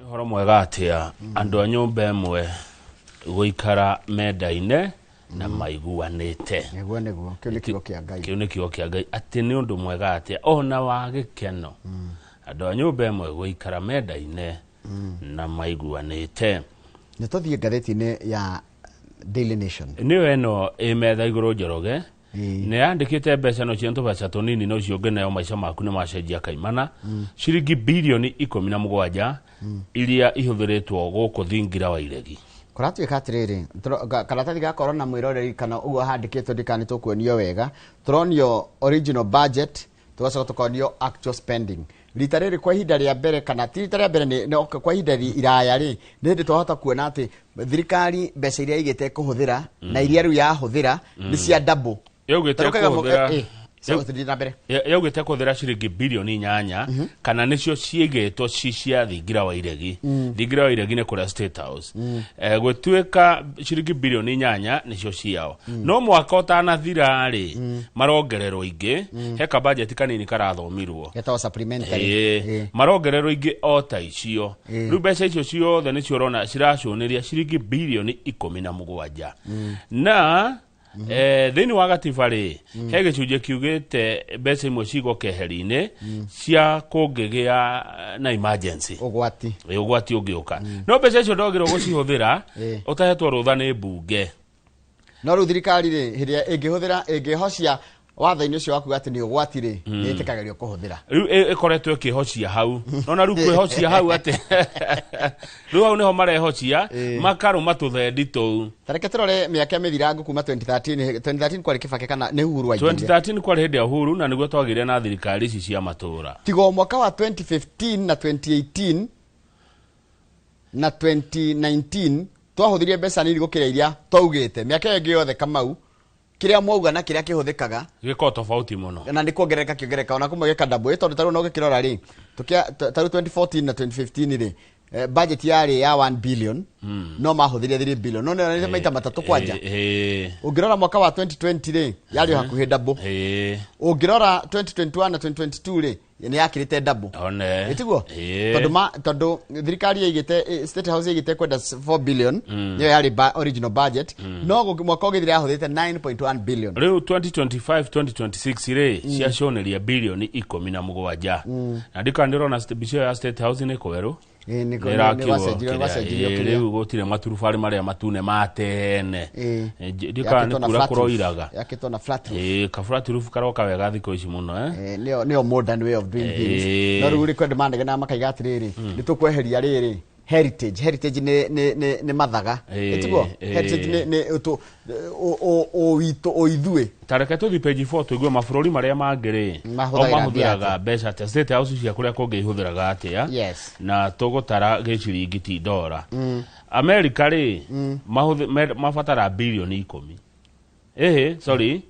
horo mwega atia andu a nyumba emwe guikara menda-ine na maiguanite niguo niguo kiu ni kiugo kia Ngai ati ni undu mwega atia ona wa gikeno andu a nyumba emwe guikara menda-ine na maiguanite. Nituthie ngatheti-ini ya Daily Nation niyo eno imetha iguru Njoroge ne yandikite mbeca no ciento beca tonini no ciongenayo maica maku ni macenjia kaimana ciringi bilioni 17 iria ihuthiritwo guku thingira wa iregi kuratuika atiriri karatathi gakorwo na mwiroreri kana uguo handikitwo ndikani tukuonio wega turonio original budget tugacoka tukonio actual spending rita riri kwa ihinda ria mbere kana ti rita ria mbere ni kwa ihinda iraya ri ni ndi twahota kuona ati thirikari mbeca iria igite kuhuthira na iria riu yahuthira ni cia double yogite kuthira ciringi bilioni 8 kana nicio ciigetwo cia thingira wa iregi thingira wa iregi ni kuria State House gwetuika ciringi bilioni 8 nicio ciao no mwaka utanathira ri marongererwo ingi heka budget kanini karathomirwo getawa supplementary marongererwo ingi o ta icio riu mbeca icio ciothe nicio urona ciracuniria ciringi bilioni 17 na thini wa gatiba ri he gicunje kiugite mbeca imwe cigo keheri-ini cia kungigia na emergency ugwati ungiuka no mbeca icio ndogirwo gucihuthira utahetwo rutha ni mbunge no ru thirikari ri hiria ingihuthira ingihocia watho-ini ucio waku ati ni ugwati ri itikagerio kuhuthira riu ikoretwo ikihocia hau nona riu kwihocia hau ati riu hau niho marehocia makaruma tuthendi tou tareke turore miaka mithirangu kuma 2013 kwari Kibaki kana ni Uhuru wa 2013 kwari hindi ya Uhuru na niguo twagire na thirikari ici cia matura tigo mwaka wa 2015 na 2018 na 2019 twahuthirie mbeca nini gukira iria twaugite miaka ingi yothe Kamau kiria mwauga na kiria kihuthikaga giko tofauti muno na ndikuongereka kiongereka ona kumwe gika double tondu taru no gikirora ri taru 2014 na 2015 ri budget yari ya 1 billion no mahuthirie 3 billion no nĩ maita matatu kwanja ungirora mwaka wa 2020 ri yari hakuhi double ungirora 2021 na 2022 ri ni yakirite double one itiguo tondu thirikari igite State House igite kwenda 4 billion niyo yari original budget no mwaka ugithira yahuthite 9.1 billion riu 2025 2026 ri ciacioneria bilioni 17 na ndikandirona bicio ya State House ni kweru riu gutire maturubari maria matune matene ndikana kura kuroiraga yakitwo na flat roof ka flat roof karoka wega thiko ici muno nio modern way of doing things no riu kwenda mandege na makaiga atiriri nitukweheria riri heritage ni mathaga etiguo heritage ni o ithue tareke tuthi page 4 tuigue mabururi maria mangiri mahuthiraga mbeca ta State House cia kuria kungi ihuthiraga atia na tugutara giciringi ti dola America ri mafatara bilioni 10 sorry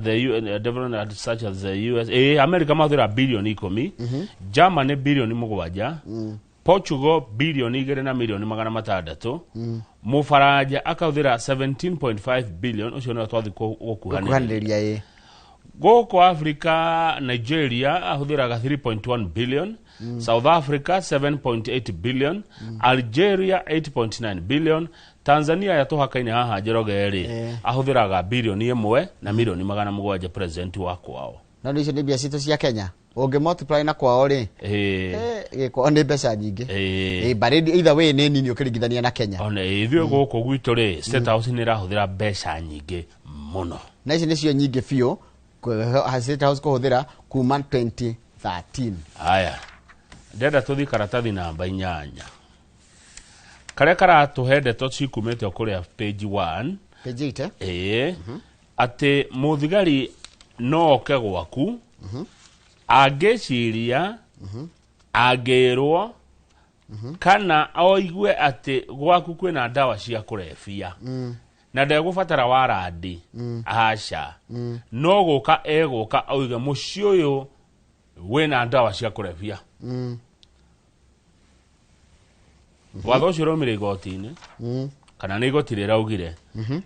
the development such as the US America mahuthira bilioni 10 Germany bilioni 7 Portugal bilioni 2 na milioni 600 Mufaranja akahuthira 17.5 billion ucio no twathi gukuhaniriria goko Africa Nigeria ahuthiraga 3.1 billion South Africa 7.8 billion Algeria 8.9 billion Tanzania yatuhakaine haha Njoroge ri ahuthiraga bilioni 1 na milioni 700 president wa kwao na ndicio ni bia citu cia Kenya unge multiply na kwao ri giko ni mbeca nyingi but either way ni nini ukiringithania na Kenya ona ithio guku gwitu ri State House ni rahuthira mbeca nyingi muno na ici nicio nyingi biu State House kuhuthira kuma 2013 aya ndenda tuthi karatathi namba 8 karia karatuhende to cikumete kuria page 1 page 8 ati muthigari no oke gwaku ageciria agirwo kana oigue ati gwaku kwina ndawa cia kurebia na ndegubatara warandi aca no guka eguka oige muci uyu wina ndawa cia kurebia watho ucio romire igoti-ini kana ni igoti riraugire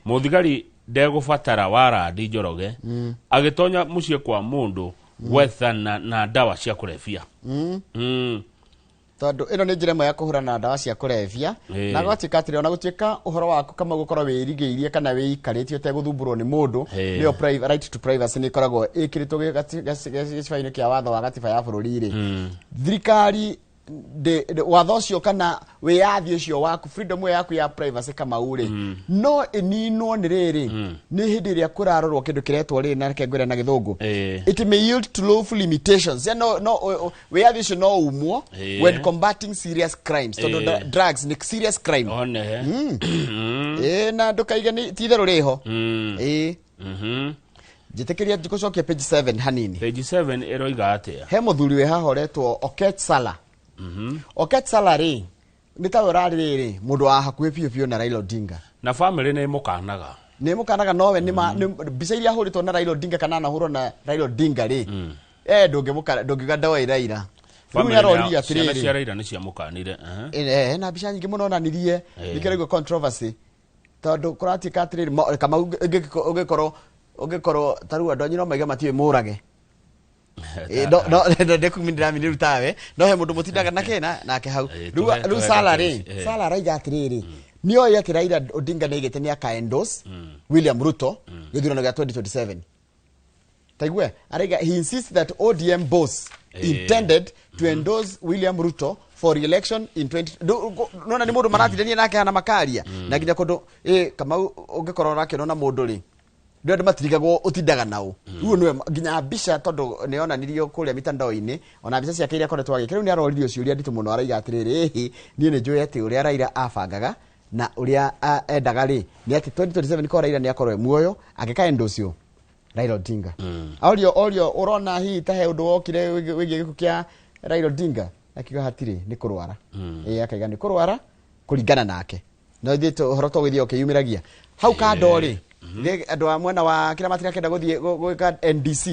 muthigari ndegubatara warandi Njoroge agitonya mucie kwa mundu gwethana na ndawa cia kurebia tondu ino ni njira ĩmwe ya kuhurana na ndawa cia kulevya na gwatika atire ona gutuika uhoro waku kama gukorwo wirigĩirie kana wiikarĩtie utegũthumbũrwo ni mundu nio right to privacy ni koragwo ikiritwo gĩcibai-inĩ kĩa watho wa gatiba ya bũrũri-rĩ thirikari watho ũcio kana wiyathi ũcio waku freedom yaku ya privacy kama ũrĩ no ininwo nĩ rĩrĩ nĩ hĩndĩ ĩrĩa kũrarorwo kĩndũ kĩretwo rĩrĩ na kengwĩra na gĩthũngũ it may yield to lawful limitations no wiyathi ũcio no umwo when combating serious crimes tondũ drugs ni serious crime na ndũkaige ni titherũ rĩho njĩtĩkĩria tũcokie page 7 hanini page 7 ĩroiga atĩa he mũthuri we haha ũretwo Okech Sala Okech Sala rĩ nĩ ta ũrarĩ rĩrĩ mũndũ wa hakuhĩ biũ na Raila Odinga na family nĩ mũkanaga nowe nĩ mbica iria ahũrĩtwo na Raila Odinga kana anahũrwo na Raila Odinga rĩ ndũngĩga ndawa iraira rĩu aroririe atĩrĩrĩ cia Raila nĩ ciamũkanire na mbica nyingĩ mũno onanirie nĩkĩrĩgwo controversy tondũ kũratuĩka atĩrĩrĩ kama ũngĩkorwo tarua andũ anyino maiga matiwe mũrage no ndekumindira mini rutawe no he mundu mutindaga nake hau ru Sala raiga atiriri nio yake Raila Odinga neigete ni akaendos William Ruto githurano gya 2027 taigwe araiga he insists that ODM boss intended to endorse William Ruto for re-election in 20 nona ni mundu marathirania nake hana makaria na nginya kundu kama ungikorwo nake nona mundu ri ndio matirigagwo utindaga nao ruo niwe nginya mbica tondu ni onanirio kuria mitandao-ini ona mbica ciake iria koretwo agikira ni aroririo ciuria nditu muno araiga atiriri ni njui ati uria Raila afangaga na uria endaga ri ni ati 2027 ko Raila ni akorwe muoyo agika endosio Raila Odinga orio urona hi tahe undu wokire wigi giku kia Raila Odinga akiga hatiri ni kurwara akaiga ni kurwara kuringana nake no thito horo to githio kiyumiragia hau ka ndori andu a mwena wa kira matira kenda guthie gwika NDC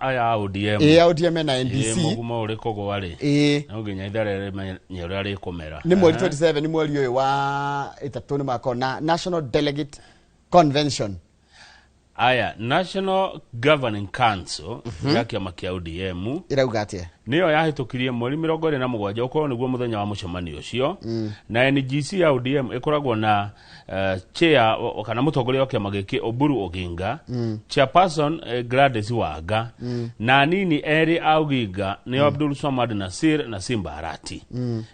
aya ODM ODM na NDC mugumo uri kugwa ri no nginya itharere nyeri ari kumera ni mweri 27 ni mweri uyu wa 3 ni makona National Delegate Convention aya National Governing Council ya kiama kia ODM irauga atia niyo yahitukirie mweri 27 ukorwo niguo muthenya wa mucemanio ucio na NGC ya ODM ikoragwo na chair kana mutongoria wa kiama giki Oburu Oginga chairperson Gladys Wanga na nini eri Auginga ni Abdul Swamad Nasir na Simba Arati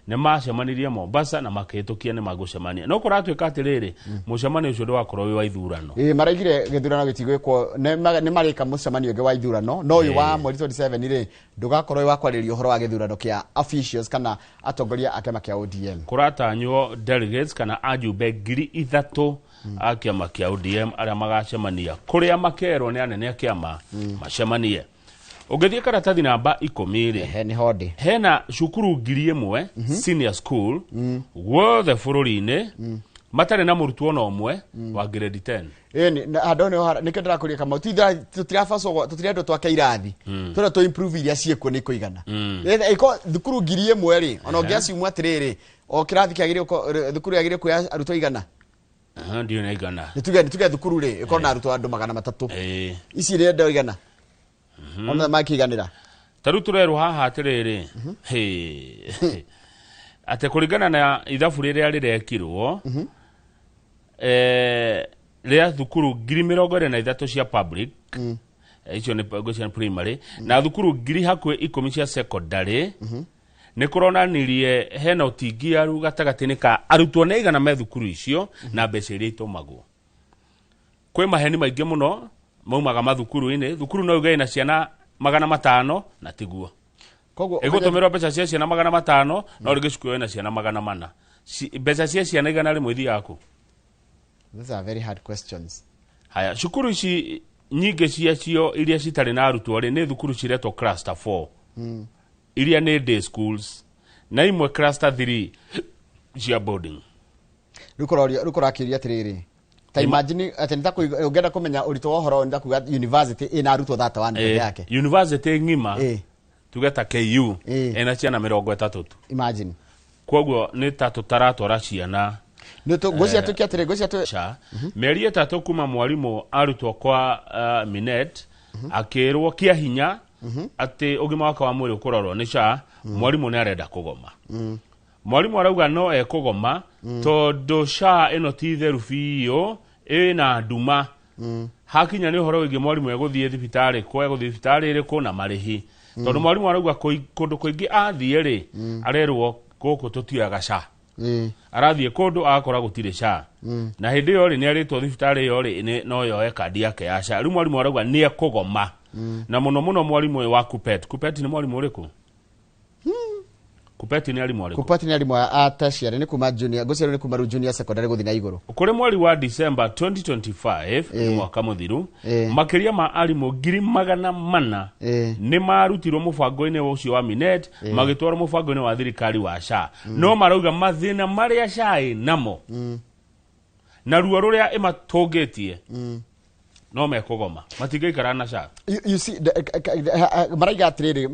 ne macemanirie Mombasa na makihitukia ni magucemania no kuratuika atiriri mucemanio ucio ndwakorwo wa ithurano maraigire githurano gitigwikwo ne marika mucemanio ge wa ithurano no yu wa mweri 27 ri ndugakorwo wa kwaririo horo wa githurano kia officials kana atongoria akema kia ODM kuratanywo delegates kana ajumbe 3,000 akiama kia ODM aria magacemania kuria makerwo ni anene akiama macemanie ugithie karatathi namba 10 ri ni hodi hena cukuru 1,000 senior school wothe bururi-ini matare na murutwo no umwe wa grade 10 ni adone ni kendra kuria kama tutirafaso tutirendo twake irathi tura to improve iria cieko ni kuigana iko thukuru 1,000 ri ona ngiaci umwe atiriri o kirathi kiagire thukuru yagire kuya arutwo igana ndio na igana nituge thukuru ri iko na arutwo andu 300 ici ri ndo igana ona makiganira taru turerwo haha atiriri ate kuringana na ithabu riria rirekirwo ria thukuru 23,000 cia public icio ni Goshen primary na thukuru 10,000 cia secondary ni kuronanirie hena utingiaru gatagati-ini ka arutwo na igana me thukuru icio na mbeca iria itumagwo kwi maheni maingi muno maumaga mathukuru-ini thukuru no ugai na ciana 500 na tiguo koguo igutumirwo mbeca cia ciana 500 no rigicukio na ciana 400 mbeca cia ciana igana rimwe thi yaku. These are very hard questions. Haya shukuru ici nyingi ciacio iria citari na arutwo ri ni thukuru ciretwo cluster 4 iria ni day schools na imwe cluster 3 cia boarding. Rukorakiria atiriri ta imagine atenda ungenda kumenya urito wa horo nda kuga university ina arutwo thata wa ndege yake university ngima tugeta KU ena ciana 30. Imagine koguo ni tatu taratwara ciana nito gocia tukiatire gocia tu meri 3 kuma mwalimu arutwo kwa Minet akirwo kia hinya ati ugima waka wa mwiri ukurorwo ni SHA mwarimu ni arenda kugoma mwarimu arauga no ekugoma tondu SHA ino ti theru biyo ina nduma hakinya ni horo wingi mwarimu eguthie thibitari ko eguthie thibitari iriku na marihi tondu mwarimu arauga kundu kuingi athie ri arerwo guku tutiaga SHA arathie kundu akora gutire SHA na hindi yo ri ni aritwo thibitari yo ri no yoe kandi yake ya SHA riu mwarimu arauga ni ekugoma na muno mwarimu wa Kupet ni mwarimu uriku Kupet ni alimu ariku Kupet ni alimu a tertiary ni kuma junior gocero ni kuma junior secondary guthina iguru kuri mweri wa December 2025 mwaka muthiru makiria ma alimu 400 ni marutirwo mubango-ini ucio wa Minet magitwarwo mubango-ini wa thirikari wa SHA no marauga mathina maria SHA namo na ruo ruria imatungitie no mekugoma matingaikara na SHA you see maraiga atiriri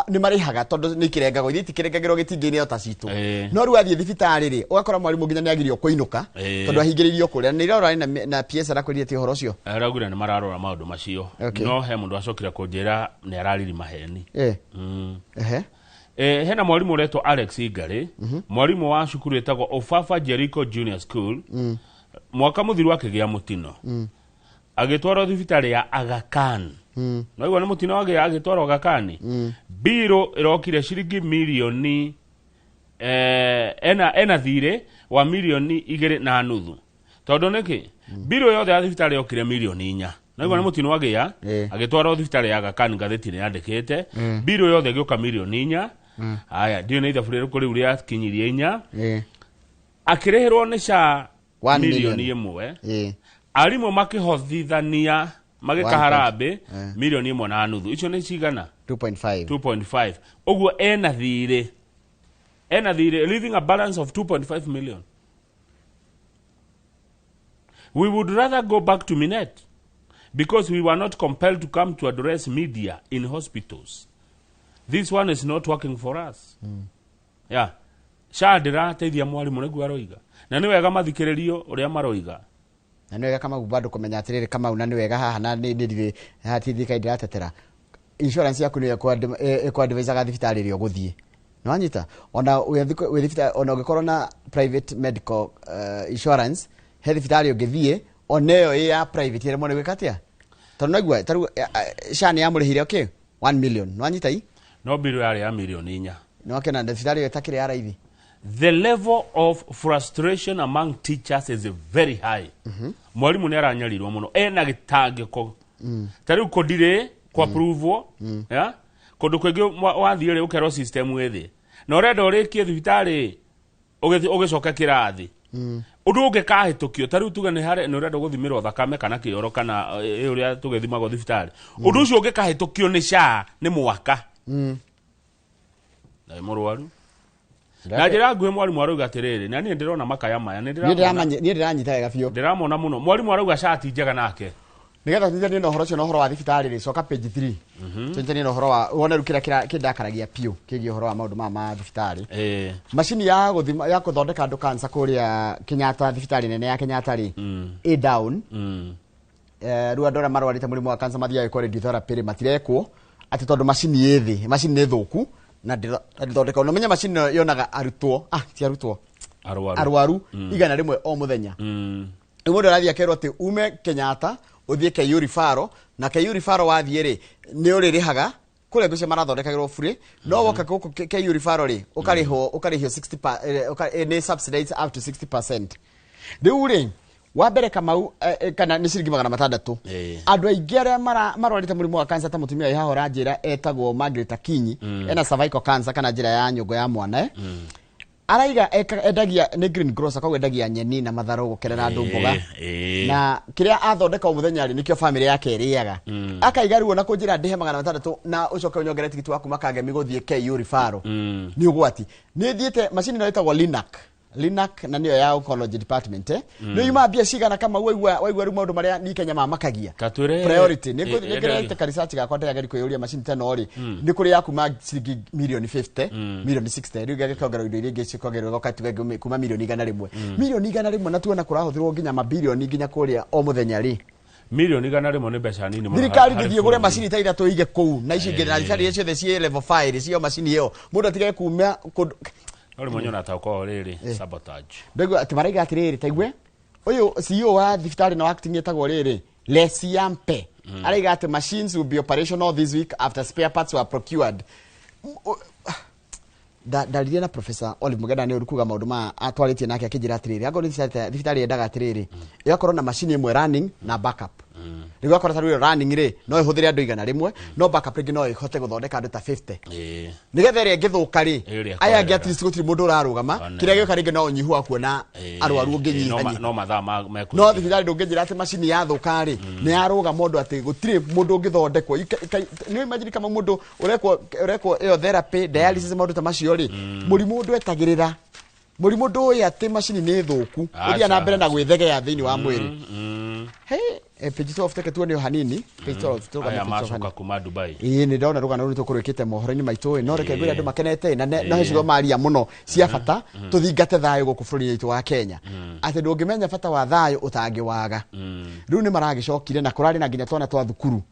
ni marihaga tondu ni kirengago ithiti kirengagiro gitingini ota citu no ru athie thibitari ri ugakora mwarimu nginya ni agirio kuinuka tondu ahingiririo kuria ni rora na PS arakwirite ti horo cio aragura ni mararora maundu macio no he mundu acokira kunjira ni arariri maheni hena mwarimu reto Alex Igari mwarimu wa cukuru etagwo Ofafa Jericho Junior School mwaka muthiru akigia mutino agitwaro thibitari ya Aga Khan no igwa ni mutino wage agitwaro Aga Khan biro irokire shiringi milioni ena thire wa milioni 2.5 tondu niki biro yothe ya thibitari yokire milioni 4 no igwa ni mutino wage ya agitwaro thibitari ya Aga Khan ngatheti ni yandikite biro yothe gioka milioni 4 aya ndio ni ithaburi kuri uria kinyirie 4 akirehirwo ni SHA milioni 1 arimu makihothithania magikaharambe milioni 1.5 icio ni cigana 2.5 ogwo ena thire leaving a balance of 2.5 million. We would rather go back to Minet because we were not compelled to come to address media in hospitals. This one is not working for us. Yeah, SHA ndirateithia mwarimu niguo aroiga na ni wega mathikiririo uria maroiga na niwega kama bado kumenya atiriri kama una niwega haha na ni hatithika indiratetera insurance yaku ni kwa advisor ga thibitari rio guthie no anyita ona we thibitari ona ugikorwo na private medical insurance he thibitari ungithie oneyo ya private ire mone gwikatia tondu naigua taru SHA ni amurihire okay 1 million no anyita i no biro yari ya milioni 4 no kena thibitari etakire ya raithi. The level of frustration among teachers is very high. Mwalimu ni aranyarirwo muno ena gitangiko tariu kodire kwa approval ya kondu kwingi wathiire ukero system wethi na urenda urikie thibitari ugicoka kirathi undu ungikahitukio tariu tuga ni hare ni urenda guthimirwo thakame kana kioro kana uria tugithimagwo thibitari undu ucio ungikahitukio ni SHA ni mwaka na murwaru na njira nguhe mwarimu arauga atiriri na ni ndirona makaya maya ni ndiranyita wega biu ndiramona muno mwarimu arauga SHA ti njega nake nigetha tithani no horo cio no horo wa thibitari ri coka page 3 tithani no horo wa wona rukira kindakaragia piu kigi horo wa maundu ma thibitari machine ya guthima ya kuthondeka andu cancer kuria Kenyatta thibitari nene ya Kenyatta ri i down ru andora marwarite murimu wa cancer mathia iko radiotherapy ri matirekwo ati tondu machine yethi machine ni thuku na ndithondeka no menya machine yonaga arutwo ti arutwo arwaru igana rimwe o muthenya mundu arathia kerwo ati ume Kenyatta uthie KU referral na KU referral wathie ri ni uririhaga kule mbica marathondekagirwo free no woka guku KU referral ri ukarihwo 60 ni subsidized up to 60%. Riu ri wa mbere Kamau kana ni ciringi 600 andu aingi aria marwarite murimu wa cancer ta mutumia ihahora njira etagwo Margaret Akinyi ena cervical cancer kana njira ya nyongo ya mwana araiga endagia ni green grocer kwa endagia nyeni na matharu gukerera andu mboga na kiria athondeka umuthenya ri nikio family yake iriaga akaiga ruo na kunjira ndihe 600 na ucoke unyongere tikiti waku makage miguthie KU referral ni ugwati ni thiete machine no itagwo Linac na niyo ya oncology department no yuma bia cigana kama waigwa ru maundu maria ni Kenya makagia priority ni ngira research ga kwenda gari kuyuria machine tano ri ni kuri yaku ma ciringi milioni 50 milioni 60 riu gagikongera indo iria ngicikogerwo gokati kuma milioni 100 milioni 100 na tuona kurahuthirwo nginya mabilioni nginya kuria o muthenya ri milioni igana rimwe ni mbeca nini muno. Thirikari ngithie gure macini ta ithatu ige kuu na ici ngina thirikari ciothe cie level 5 cio macini iyo mundu atige kumia ori monyona ta uko riri sabotage ndego ati maraiga atiriri taigwe uyu CEO wa thibitari na acting etagwo riri Lesiampe araiga ati machines will be operational this week after spare parts were procured. Dalili na Professor Olive Mugenda ne urikuga maundu ma atwaritie nake akijira atiriri ago ni thibitari yendaga atiriri igakorwo na machine imwe running na backup. Rigo akora taru running ri no ihuthire andu igana rimwe no backup ringi no ihote guthondeka andu ta 50. Nigetha ri ngithuka ri aya ngi at least gutiri mundu urarugama kiria gioka ringi no unyihu akuona arwaru unginyihanya no mathaa no thibitari ndungijira ati machine yathuka ri ni yaruga mundu ati gutiri mundu ungithondekwo ni imagine kama mundu urekwo iyo therapy dialysis mundu ta macio ri murimu ndwetagirira murimu nduya ati machine ni thuku uthia na mbere na gwithegea thiini wa mwiri page 12 teke tuone hanini page 12 tuka aya macoka kuma Dubai ni ndona rugana ruri tukurikite mohoro-ini maitu no reke ngwira andu makenete na hecigo maria muno cia bata tuthingate thayo guku bũrũri witu wa Kenya ati ndungimenya bata wa thayo utangi waga riu ni maragicokire na kurari na nginya twana twa thukuru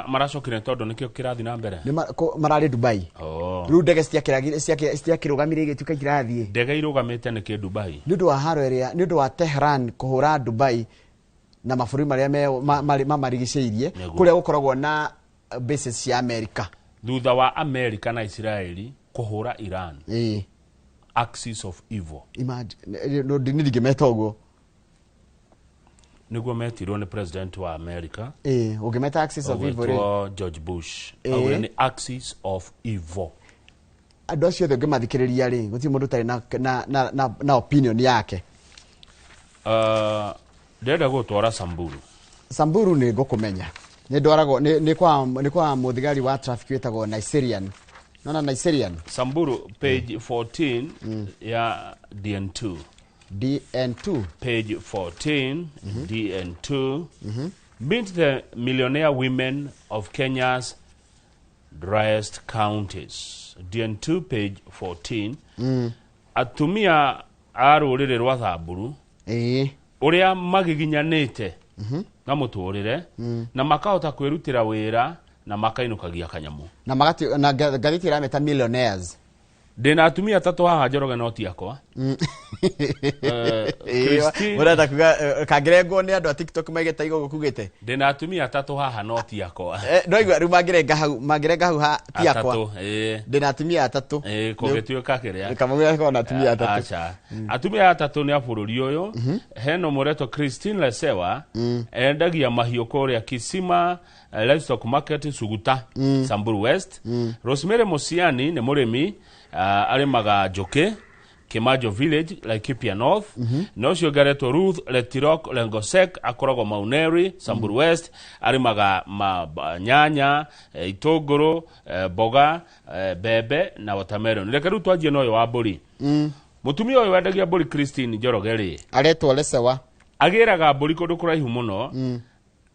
maracokire tondu nikio kirathi na mbere ni marari Dubai riu ndege ciakirugamire igituka kirathie ndege irugamite niki Dubai ni ndu wa haro area ni ndu wa Tehran kuhura Dubai na mabũrũri maria mamarigicĩirie kuria gukoragwo na bases cia America thutha wa America na Israeli kuhura Iran axis of evil. Imagine no ndingimeta uguo niguo metirwo ni president wa America ungimeta axis of evil George Bush au ni axis of evil. Andu acio othe ngimathikiriria ri guti mundu tari na opinion yake. Ndenda gutwara Samburu ni ngukumenya ni ndwarago ni kwa muthigari wa traffic wetagwo Nigerian nona Nigerian Samburu page 14 ya DN2 page 14 DN2 meet the millionaire women of Kenya's driest counties. DN2 page 14 atumia arurire rwa Samburu uria magiginyanite na muturire na makahota kwirutira wira na makainukagia kanyamu na magati na gathiti irameta millionaires ndina atumia tatu haha Njoroge no ti akwa Christine urenda kuga kagirengo ni andu a TikTok maigeta igo gukugite ndina atumia tatu haha no ti akwa no igwa ru magirenga hau ha ti akwa ndina atumia atatu kugituika kiria kamwe ko na atumia atatu acha atumia atatu ni abũrũri uyu heno mureto Christine Lesewa endagia mahiũ kuria Kisima Livestock Market Suguta Samburu West. Rosemary Musiani ni murimi arimaga njuki Kimajo Village Laikipia North. No cio ngaretwo Ruth Letirok Lengosek akoragwo Mauneri Samburu West arimaga nyanya itũngũrũ boga bebe na watermelon. Reke riu twanjie no yo wa mburi mutumia uyu wendagia mburi Christine Njoroge ri aretwo Lesewa agiraga mburi kundu kuraihu muno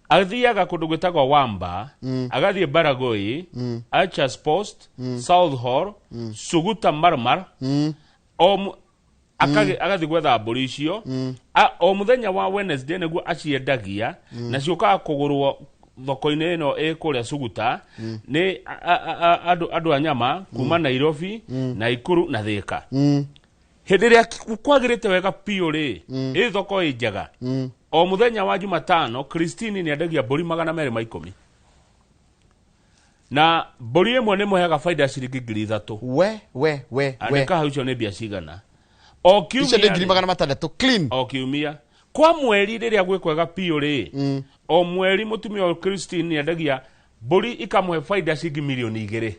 athiaga kundu gwitagwo Wamba agathie Baragoi Achas Post South Hall Suguta Marmar agathie gwetha mburi icio o muthenya wa Wednesday niguo aciendagia na ciokaga kugurwo thoko-ini ino kuria Suguta ni andu anyama kuma Nairobi Naikuru na Thika hindi ria kwagirite wega piu ri thoko njega o muthenya wa Jumatano Christine ni endagia mburi 210 na mburi imwe ni muheaga faida ciringi 3,000 we andika hau icio ni mbia cigana o kiumia icio ni 600 clean o kiumia kwa mweri riria gwikwega piu ri o mweri mutumia wa Christine ni endagia mburi ikamwe faida ciringi milioni 2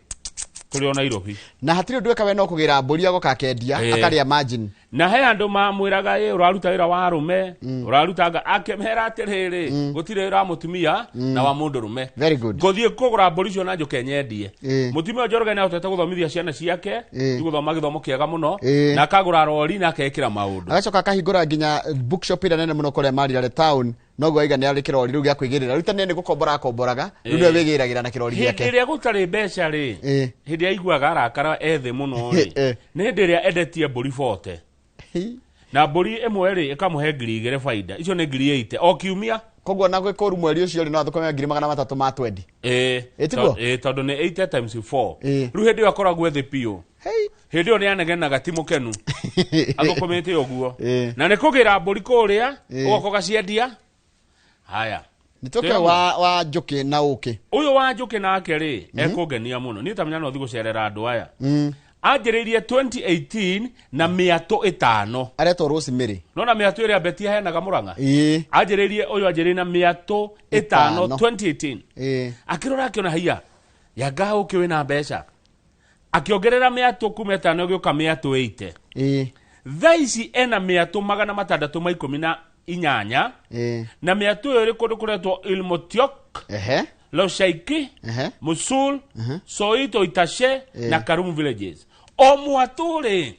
kuri o Nairobi na hatiri ndweka we no kugira mburi ago kakendia akaria margin na he andu mamwiraga uraruta wira wa arume urarutaga akemera atiriri gutire wira mutumia na wa mundu rume ngothie kugura mburi cio na njuke nyendie mutumia Njoroge ni ahotete guthomithia ciana ciake iguthoma githomo kiega muno na akagura rori na akekira maundu agacoka akahingura nginya bookshop ira nene muno kuria Marire town no gwa iga ni ari kirori riu gya kwigirira ruta nene gukomboraga riu ni wigiragira na kirori giake hindi ria gutari mbeca ri hindi aiguaga arakara ethe muno ri ni hindi ria endetie mburi 40 na mburi imwe ri ikamuhe 2,000 faida icio ni 8,000 o kiumia koguo na gwikoru mweri ucio ri no thukome 300 ma twendi etiguo tondu ni 80 times 4 ru hindi akoragwo thi pio hindi o ni anegenaga timukenu athukumite uguo na ni kugira mburi kuria ugoko gaciendia haya nitoke wa njuki na uki uyu wa njuki nake ri ekungenia muno ni tamenya no thi gucerera andu aya anjiririe 2018 na 500 areto Rosemary no na 500 ria betia henaga Murang'a anjiririe uyu anjiririe na 500 2018 akirora akiona haiya yanga ukiwe na mbeca akiongerera 500 kuma 5 gioka 580 thaici ena 618 na 500 iri kundu kuretwo Ilmotiok Loshaiki Mosul Soito Itashe na Karumu villages o mwaturi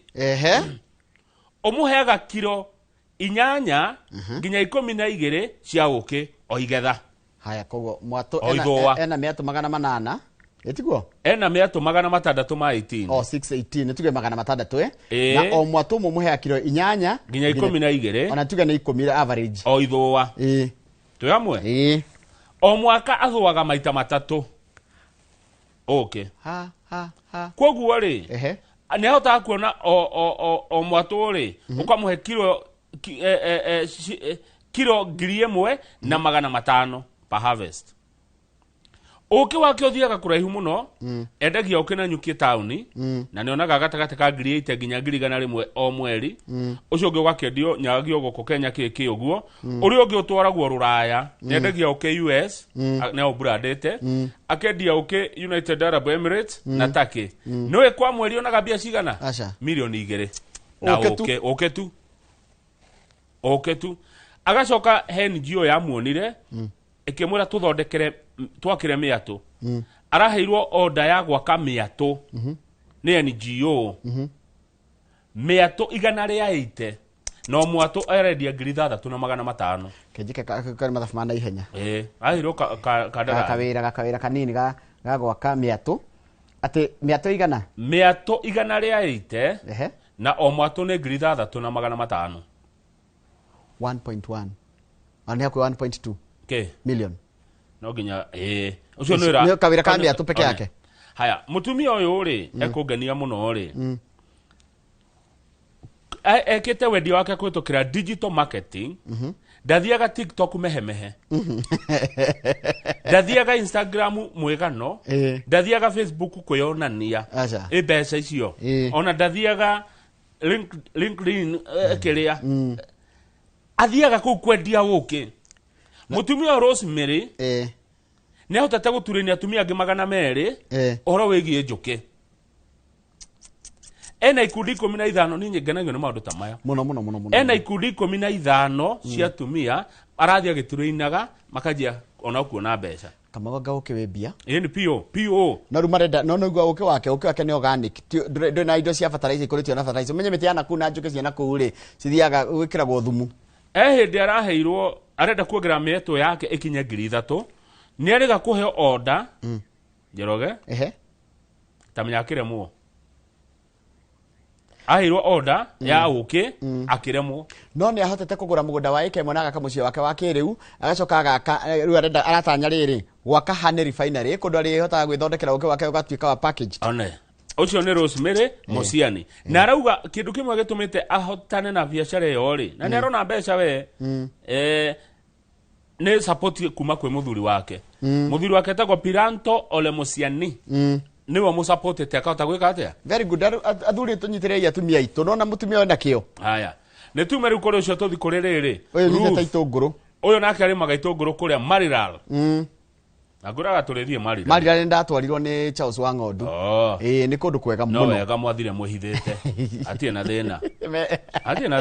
omuheaga kilo 8 nginya 12 cia uki o igetha haya koguo mwatu ena 800 etiguo ena 618 o 618 nituge 600 na o mwatu muhea kilo 8 nginya 12 ona tuge ni 10 average o ithua tu amwe o mwaka athuaga maita 3 okay koguo ri ni hota kuona o mwatu ri ukamuhe kilo kilo 1,000 na 500 per harvest uki wake othiaga kuraihu muno endagia uki na nyuki town na nionaga gatagate ka 8 nginya 100 o mweri ucio ungi wakendio nyagio goko Kenya kiki uguo uri ungi utwaragwo Ruraya endagia uki US na obradete akendia uki United Arab Emirates na Turkey no kwa mweri onaga bia cigana milioni 2 na uki tu agacoka NGO ya muonire ikimwira tuthondekere twakire 100 araheirwo order ya gwaka 100 ni NGO 100 igana ria 80 no mwatu eredia 3,500 kejike kari mathafu mana ihenya ahirwo kawira kanini ga gwaka 100 ati 100 igana 100 igana ria 80 na o mwatu ni 3,500 1.1 ani hakwa 1.2 million no ginya ucio no kawira ka 100 peke yake haya mutumia uyu ri ekungenia muno ri ekete wendi wake kwitukira digital marketing ndathiaga TikTok mehemehe ndathiaga Instagram mwegano ndathiaga Facebook kwiyonania mbeca icio ona ndathiaga LinkedIn kiria athiaga ku kwendia uki mutumia Rosemary ne hotata guturenia atumia angi 200 oro wegie njuki ena ikundi 15 ni nyengenagio ni maundu ta maya muno ena ikundi 15 cia atumia arathia gitureinaga makajia ona kuona mbeca kama uke webia ni PO na rumarenda no nigwa uke wake ni organic ndo na indo cia fertilizer ikuritio na fertilizer menye miti yana ku na njuki ciana ku ri cithiaga gwikiragwo thumu hindi araheirwo arenda kuongerera mieto yake ikinye 3,000 ni arega kuheo order jeroge tamenya kiremwo ahirwo order ya uki akiremwo no ni ahotete kugura mugunda wa eke mwana agaka mucio wake wa kiriu agacoka agaka riu arenda aratanya riri gwaka hane refinery kundu ari hotaga gwithondekera uki wake ugatuika wa package one ucio ni Rosemary Musiani na arauga kindu kimwe gitumite ahotane na biashara yo ri na ni arona mbeca we ne support kuma kwe muthuri wake muthuri wake etagwo Piranto Ole Musiani niwe mu support te akauta gwika atia very good athuri tunyitire atumia itu no na mutumia wenda kio haya ne tumeru kore ucio tuthi kuri riri uyu ni taitunguru uyu nake ari magaitunguru kuria Mariral aguraga turithie Mariral ndatwarirwo ni Charles Wangodu ni kundu kwega muno no wega mwathire muhithite atie na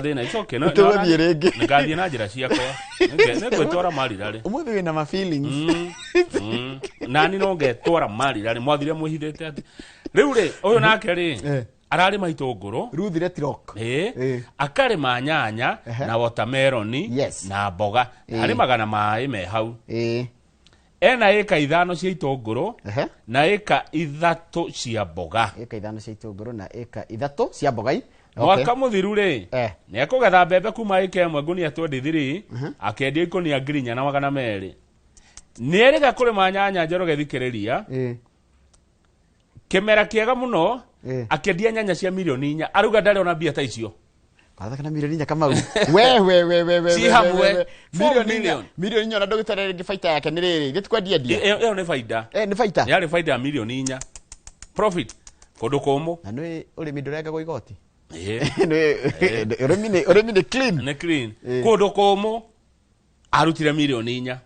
thina icoke no tuthie ringi ngathie na njira ciakwa negwetwara Mariral umuthi wina ma feelings nani no ngetwara Mariral mwathire muhithite ati riu ri uyu nake ri arari maitunguru ruthire tirok akarima nyanya na watermelon na mboga ari magana mai me hau ena eka 5 cia itũngũrũ na eka 3 cia mboga. Eka 5 cia itũngũrũ na eka 3 cia mboga. Mwaka mũthiru rĩ nĩ ekũgetha mbembe kuma eka 1 ngũnia 23 akendia ikonia ngirinya na 200. Nĩ erĩga kũrĩma nyanya Njoroge thikĩrĩria kĩmera kĩega mũno akendia nyanya cia milioni 4 aruga ndarĩ ona mbia ta icio. Kana milioni 4 Kamau. We. Si hamwe milioni 4 na ndũgĩtare rĩngĩ faida yake nĩ rĩrĩ. Gĩtikwendia ndia. Ĩyo nĩ faida. Nĩ faida. Yarĩ faida ya milioni 4. Profit. Kũndũ kũmũ. Na nĩ ũrĩmi ndũrengagwo igoti. Ũrĩmi nĩ clean. Nĩ clean. Kũndũ kũmũ arutire milioni 4.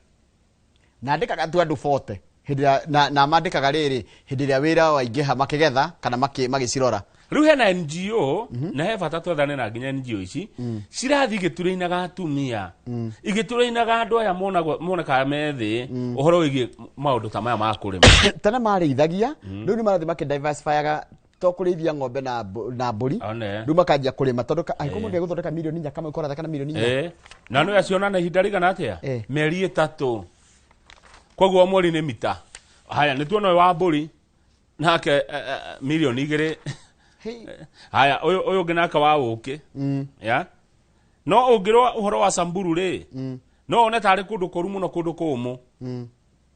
Na andĩkaga tu andũ 40. Na mandĩkaga rĩrĩ hĩndĩ ĩrĩa wĩra waingĩha makĩgetha kana magĩcirora. Rĩu hena NGO na he bata twethane na nginya NGO ici cirathi igĩturainaga atumia igĩturainaga andũ aya monekaga methĩ ũhoro wĩgiĩ maũndũ ta maya ma kũrĩma. Tene marĩithagia rĩu nĩ marathi makĩdiversifyaga to kũrĩithia ng'ombe na mbũri rĩu makanjia kũrĩma tondũ angĩkorwo mũndũ egũthondeka milioni 4 kama ũkora thakana milioni 4 na no yaciona na ihinda rĩigana atĩa mĩeri 3 koguo mweri nĩ mita. Haya nĩ tuona wa mbũri nake milioni 2. Haya ũyũ ũngĩ nake wa ũkĩ ya no ũngĩrwo ũhoro wa Samburu rĩ no one tarĩ kũndũ kũru mũno kũndũ kũmũ.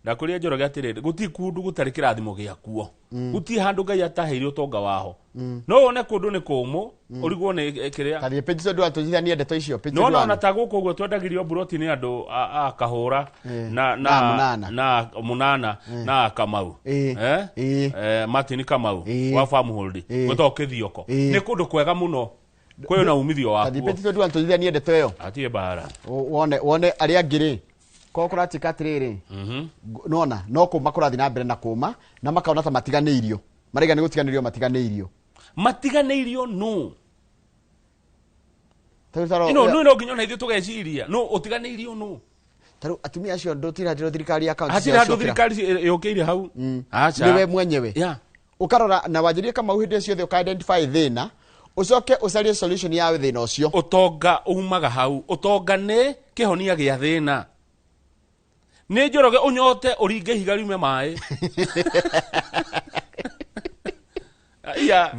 Ndakũria Njoroge atĩrĩrĩ gũtirĩ kũndũ gũtarĩ kĩrathimo gĩakuo gũtirĩ handũ Ngai ataheire ũtonga waho no one kũndũ nĩ kũmũ ũrigwo nĩ kĩrĩa kathie page cio ndwatũthithania ndeto icio page no na ta gũkũ ũguo twendagĩrio buroti nĩ andũ a Kahũra na Munana na Kamau Martin Kamau wa farm hold gũtoka Thioko nĩ kũndũ kwega mũno kwĩ na umithio wakuo kathie page cio ndwatũthithania ndeto ĩyo atie bara wone arĩa angĩ ko kũratika atĩrĩrĩ nona no kũma kũrathi na mbere na kũma na makaona ta matiganĩirio maraiga nĩ gũtiganĩirio matiganĩirio no no nginya na ithuĩ tũgeciria no ũtiganĩirio no taru atumia acio ndũtira thirikari account cia cio thirikari yũkĩire hau acha niwe mwenyewe ukarora na wanjirie kama uhinde ciothe uka identify thĩna ucoke ucarie solution ya thĩna ũcio utonga umaga hau utonga nĩ kĩhonia gĩa thĩna. Nĩ Njoroge ũnyote ũringe ihiga riume maĩ.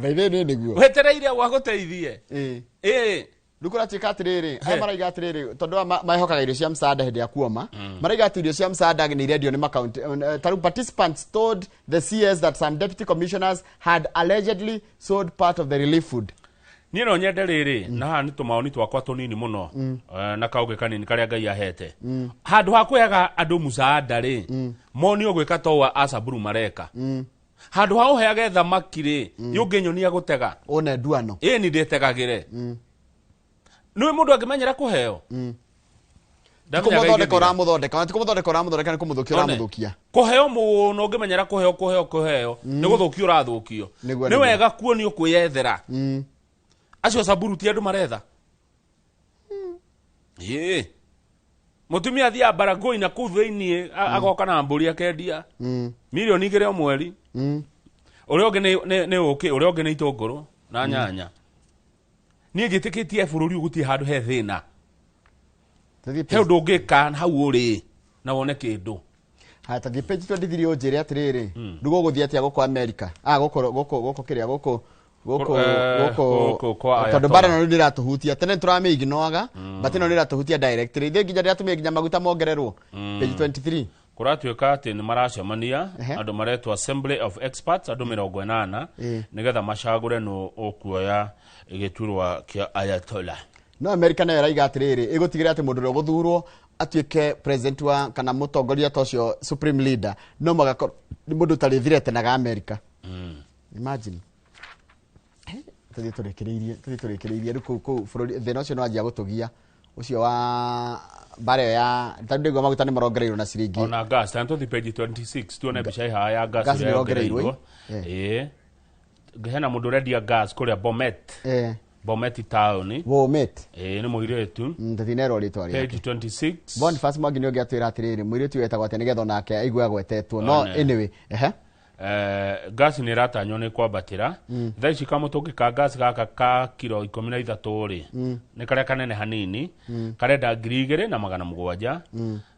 Baithĩ nĩguo. Wetereire wagũteithie. Ndũkũratika atĩrĩrĩ, aya maraiga atĩrĩrĩ tondũ mahokaga irio cia msaada hĩndĩ ya kuoma. Maraiga atĩ irio cia msaada nĩ irendio nĩ account. Taru participants told the CS that some deputy commissioners had allegedly sold part of the relief food. Niĩ no nyende rĩrĩ na haha nĩ tũmaoni twakwa tũnini mũno na kaũgĩ kanini karĩa Ngai ahete handũ ha kũheaga andũ mũsaada rĩ moni ũgwĩka to wa Asamburu mareka handũ ha ũheage thamaki rĩ yũngĩnyonia gũtega one nduano nĩ ndĩtegagĩre nĩ mũndũ angĩmenyera kũheo kũmũthondeka ũramũthondeka nĩ kũmũthũkia ũramũthũkia kũheo mũno ũngĩmenyera kũheo nĩ gũthũkia ũrathũkio nĩ wega kuonio kwĩyethera. Acio Samburu ti andũ maretha. Mutumia thia baragoi na kũu thĩinĩ agoka na mbũri akendia milioni 2 o mweri. Ũrĩa ũngĩ nĩ ũkĩ ũrĩa ũngĩ nĩ itũngũrũ na nyanya. Niĩ njĩtĩkĩtie bũrũri gũtirĩ handũ he thĩna. He ũndũ ũngĩka hau ũrĩ na wone kĩndũ. Haya tathi page 23 ũnjĩre atĩrĩrĩ ndũgũ gũthiĩ atĩa gũkũ America gũkũ kĩrĩa gũkũ tondũ bara no nĩ ratũhutia tene tũramĩiginoaga but ĩno nĩ ratũhutia directly ithe nginya rĩatumia nginya maguta mongererwo page 23 kũratuĩka atĩ nĩ maracemania andũ maretwo Assembly of Experts andũ 80 nĩgetha macagũre nũ ũkuoya gĩturwa kĩa Ayatollah. No America nayo ĩraiga atĩrĩrĩ ĩgũtigĩra atĩ mũndũ ũrĩa ũgũthurwo atuĩke president wa kana mũtongoria ta ũcio supreme leader no magakorwo nĩ mũndũ ũtarĩ thirete na America. Imagine tũrekereirie kũu bũrũri thĩna ũcio no anjia gũtũgia ũcio wa bare ya tandĩgwa maguta nĩ marongereirwo na ciringi ona gas tanto the page 26 tuone mbica iha ya gas ĩrongereirwo hena mũndũ ũrendia gas kũrĩa Bomet town Bomet nĩ mũirĩtu ndĩtinero rĩtwa rĩake page 26 Boniface Mwangi nĩ ũngĩatwĩra atĩrĩrĩ mũirĩtu wetagwo atĩ nĩgetha onake aigua gwetetwo no anyway gas nĩ ratanywo nĩ kwambatĩra thaa ici kamũtũngĩ ka gas gaka ka kilo 13 rĩ nĩ karĩa kanene hanini karenda 2,700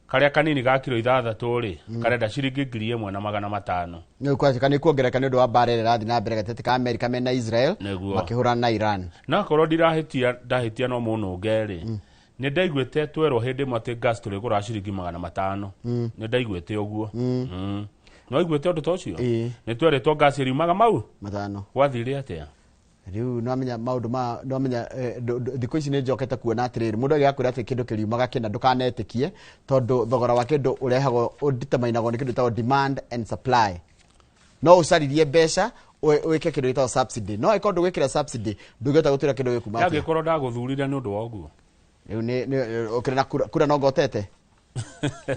karia kanini ga kilo 6 ri karenda ciringi 1,500 ni kwa kana kuongereka ni undu wa bare rathi na mbere gatete ka America mena Israel makihurana na Iran na korwo ndahitia no muno ngeri ni ndaiguite twerwo hindi mate gas tuli gura ciringi 500 ni ndaiguite uguo no iguite undu tocio ni tweretwo gas riumaga mau matano wathire atia riu no amenya maundu ma no amenya thiko ici ni njokete kuona atiriri mundu agiakwira ati kindu kiriumaga kina ndukanetikie tondu thogora wa kindu urehagwo determinago ni kindu tawo demand and supply no usaririe mbeca wike kindu gitawo subsidy no ikondo gwikira subsidy ndugeta gutira kindu gikuma ati yagikorwo ndaguthurire ni undu wa uguo riu ni ukira kura no ngotete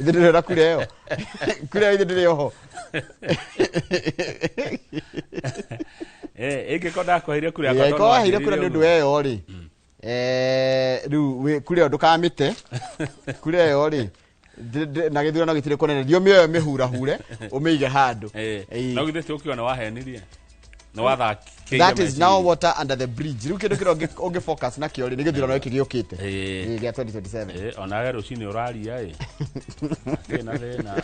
ndire na kura yo kura ndire yo ege koda ko hire kuri akatonda ko hire kuri ndu weyo ri riu kuri ndukamite kuri yo ri na githura no gitire konene dio mioyo mihura hure umeige handu no githite ukiona wahenirie no wathaki that is now water under the bridge riu kindu kiro onge focus na kio ri ni githura no kigiukite gya 2027 ona gero cini uraria na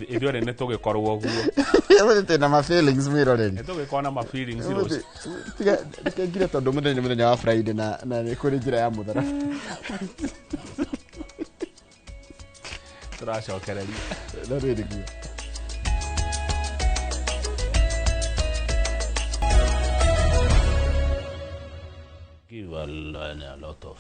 ithuere nä tå gä korwo guo na ma feelings mwä rore nä tå gä korwo na ma feelings ngire tondå må thenya wa Friday na nä kå rä njä ra ya må thara tå racokereria na rä rä guo give a lot of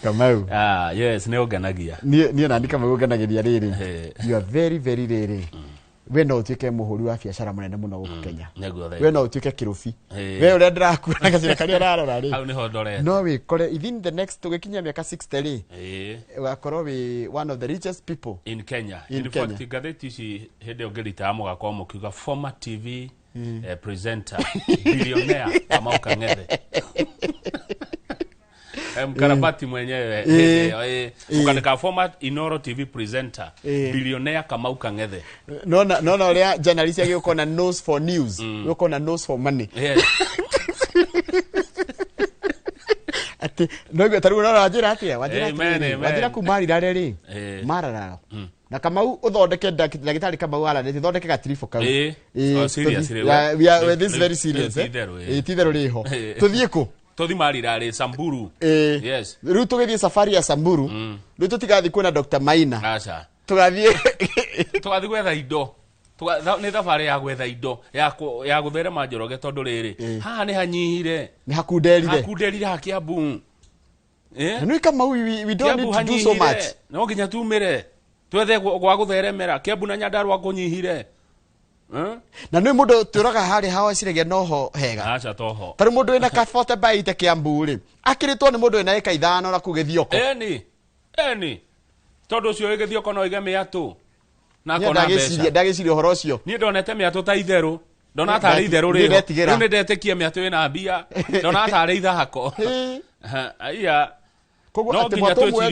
Kamau yes ne oganagia nie na ndika magoganagiria riri you are very very riri we no utuike muhuri wa biashara munene muno guku Kenya we no utuike kirubi we ure ndirakuona na gacira kari ararora ri au ni ho ndore no we kore within the next tugikinya miaka 60 ri wakorwo we one of the richest people in Kenya in fact gatheti ici hende ongerita mugakorwo mukiuga former TV presenter billionaire Kamau Ng'ethe mkarabati mwenyewe ukandika former Inoro TV presenter billionaire Kamau Ng'ethe no ria journalist yake uko na nose for news uko na nose for money ati no gataru na rajira atia wajira kumari rari marara na Kamau uthondeke ndagitari Kamau ala ni thondeke ga trifo kau serious we are this very serious tithero riho tuthie ku tothi mari rari Samburu yes riu tugithie safari ya Samburu riu tutigathi kuna Dr. Maina acha tugathie gwetha indo ni thabari ya gwetha indo ya gutherema Njoroge tondu riri haha ni hanyihire ni hakunderire Kiambu no Kamau we don't need to do so much no nginya tumire twethe gwa gutheremera Kiambu na Nyandarua kunyihire na nä må ndå tå raga harä hawa ciregia noho hega acha toho tarä må ndå wä na kabote baite kä ambu rä akä rä two nä må ndå wä na eka 5 na kå gä thioko eni tondå å cio gä thioko no ige mä atå na kona mbeca ndagä ciria å horo å cio niä ndonete mä atå ta itherå ndona tarä itherå rä rä nä ndetä kie mä atå wä na mbia ndona tarä ithako aya koguo atä mwatå mwe